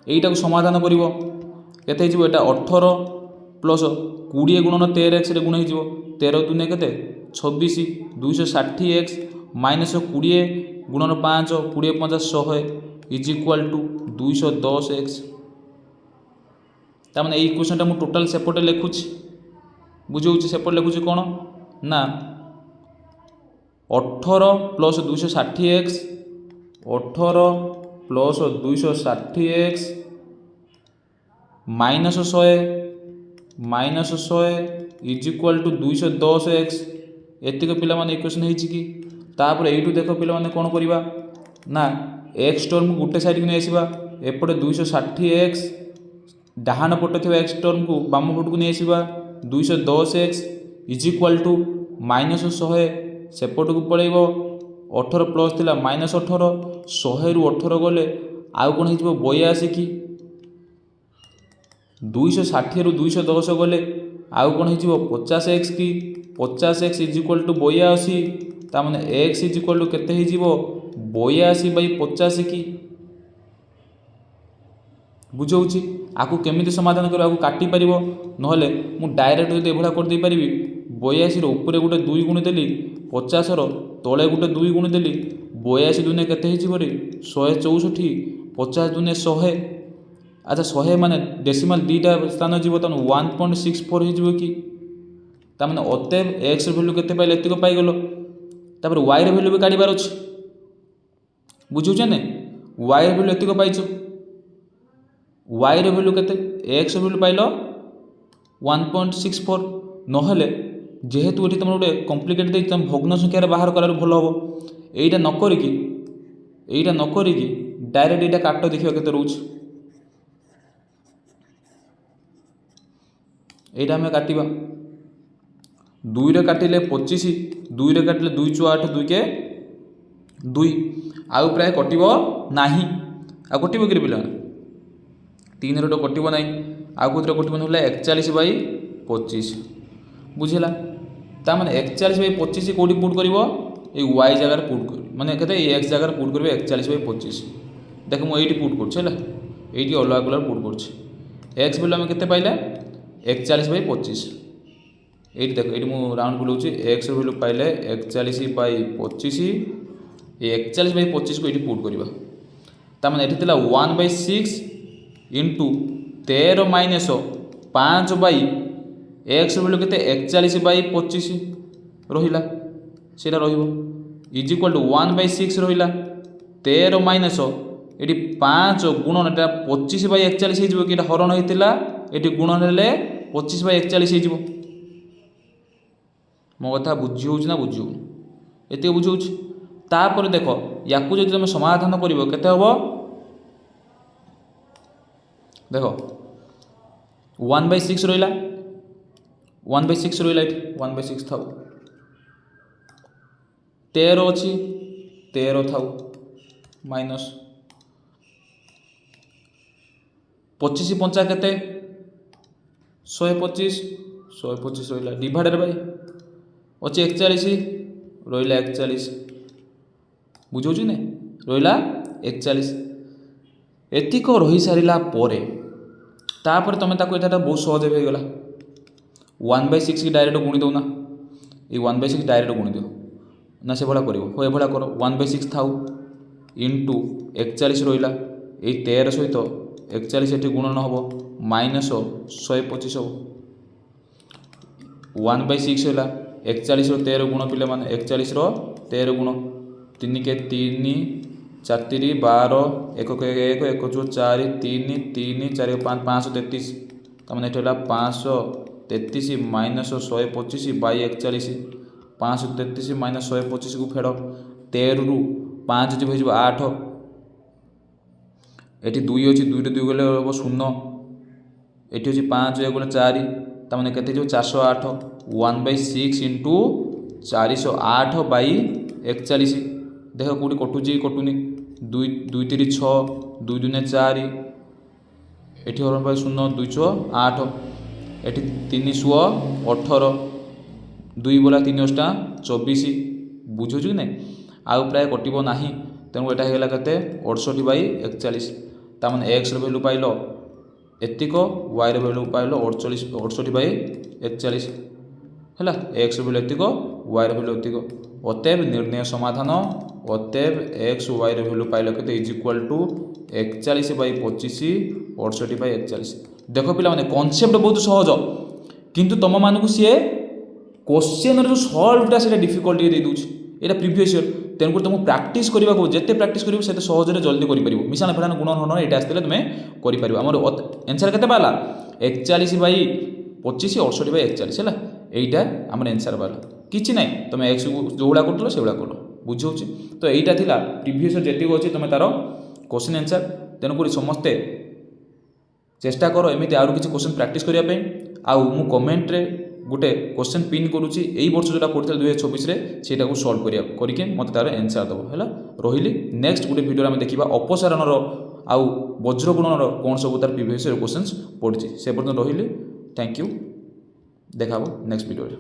एटा को समाधान करिवो केते हिजबो एटा 18 प्लस 20 गुणन 13x रे गुण हिजबो 13 दुने केते 26 260x माइनस 20 गुणन 5 20 50 100 इज इक्वाल टू 210x ताने ये इक्वेशनटा मु टोटल सेपटे लिखुची बुझाऊँ सेपटे लिखुची कौन ना 18 plus 260x 18 plus 260x minus 100 is equal to 210x एतिक पिला माने इक्वेशन है कि तापर यू देख पे कौन करवा ना एक्स टर्म को गोटे साइड को नहीं आसवा एपटे 260x डाहाण पटे थे एक्स टर्म को बाम पट को नहीं आसवा 210x is equal to minus 100 सेपट को पड़ेब 18 प्लस थिला माइनस 18 100 रु 18 गले आउ कौन हो 82 कि 260 रु 210 गले आउ कौन हो 50x कि 50x इज इक्वाल टू 82 ताମାନେ x इज इक्वल टू केते हे जीवो 82/50 की बुझौछि। आकु केमिति समाधान करो आकु काटी परिबो नहले मु डायरेक्ट जदि एभला कर दे परिबी 82 रो ऊपर गोटे 2 गुणी देली 50 रो तळे गोटे 2 गुणी देली 82 दुने केते हे जीवो रे 164 50 दुने 100 अच्छा 100 माने डेसिमल दीटा स्थान जीवो तन 1.64 हे जीवो कि तामाने अतएव x रो वैल्यू केते पाइले एतिको पाइ गेलो तापर y रो वैल्यू भी काढिबार अछि बुझुछे ने y रो वैल्यू एतिको पाइछु y रो वैल्यू केते x रो वैल्यू पाइलो 1.64 नहले जेहेतु एठी तुम गोटे कॉम्प्लिकेट दे तुम भग्न संख्या रे बाहर करार भलो हो एटा न करी डायरेक्ट एटा काट देखिबा केते रहउछ एटा हमें काटिबा 2 रे काटिले 25 2 रे काटिले 2 × 8 2 के 2 आउ प्राय कटिबो नाही आ कटिबो कि पिला 3 रे तो कटिबो नाही आ कोथरे कटिबो नहले 41/25 बुझिला ता माने 41/25 कोडी पुट करिवो ए y जगह रे पुट कर माने केते x जगह रे पुट करबे 41/25 देखो मु एठी पुट करछ हला एठी अलग अलग पुट करछ x वैल्यू हम केते पाइला 41/25 एठी देखो एठी मु राउंड बुलाउची x रो वैल्यू पाइले 41/25 ए 41/25 को एठी पुट करबा ता माने एठी तिला 1/6 into 13 minus 5 by x value केते 41/25 रहिला सेटा रहिबो इज इक्वल टू 1/6 रहिला 13 माइनस एटी 5 गुणन एटा 25/41 हे जिवो कि एटा हरण हेतिला एटी गुणन हेले 25/41 हे जिवो मो कथा बुझी होउछ ना बुझी एते बुझौछ तापर देखो याकू जदि तुम समाधान करिवो केते हबो देखो 1/6 रहिला 1/6 रहिला एठी 1/6 थाउ 13 अछि 13 थाउ माइनस 25 पंचा केते 125 रहिला डिवाइडेड बाय अछि 41 रहिला 41 बुझौछि ने रहिला 41 एतिको रही सारिला परे तापर तमे ताको एटा बहुत सहज हो गला 1/6 की डायरेक्ट गुणी दो ना ये 1/6 डायरेक्ट गुणी दियो ना से भला करिवो हो ए भला करो 1/6 थाउ इंटू 41 रहिला ए 13 सहित 41 एठी गुणन हबो माइनस 125 हो 1/6 होला 41 रो 13 गुण पिले माने 41 रो 13 गुण 3 के 3 4 3 12 1 के 1 1 जो 4 3 3 4 5 533 तमने एठी होला 533 माइनस 125 बाई 41 533 माइनस 125 को फेड़ 13 रु 5 जी हो 8 एठी 2 अछि 2 रे 2 गले हो 0 एठी अछि 5 1 गले 4 तमने केते जो 408 1/6 इंटू 408 बाई 41 देख कोटी कटुची कटुनी 2 2 3 6 2 2 4 एठी हरण बाय 0 2 8 एठी 3 18 2 बोला 3 अष्टा 24 बुझुछु कि नहीं आउ प्राय कटिबो नाही तेणु एटा हेला कते 68/41 तामने x रो वैल्यू पाइलो एतिको y रो वैल्यू पाइलो 68/41 हैला x रो वैल्यू एतिको y रो वैल्यू एतिको अतएव निर्णय समाधान अतएव x y रो वैल्यू पाइलो कते इज इक्वल टू 41/25 68/41 देखो पिला माने कांसेप्ट बहुत सहज किंतु तम मानकु से क्वेश्चन रो सॉल्वटा से डिफिकल्टी दे दूछ एटा प्रीवियस ईयर तेनको तुम प्रैक्टिस करबा को जेते प्रैक्टिस करिवो सेते सहज रे जल्दी करि परिबो मिसान फेडान गुणन हरण एटा आस्तेले तुमे करि परिबो हमर आंसर केते पाला 41/25 68/41 हैला एटा हमर आंसर पाला किछि नै तुमे x जोउडा करतलो सेउडा करो बुझौछि तो एटा थिला प्रीवियस ईयर जेति अछि तुमे तारो क्वेश्चन आंसर तेनो करि समस्ते चेष्टा करो एमिति आरो किछि क्वेश्चन प्रैक्टिस करिया पे आउ मु कमेंट रे गोटे क्वेश्चन पिन करूची एई वर्ष जोटा पढ़िथल 2026 रे सेटा को सॉल्व करिया करिके मते तार आंसर दबो हैला रहिली नेक्स्ट गोटे वीडियो रे हम देखिबा अपसारण रो आउ वज्र गुणन रो कोन सब तार प्रीवियस ईयर क्वेश्चंस पढ़िची से पर्यंत रहिली थैंक यू देखाबो नेक्स्ट वीडियो रे।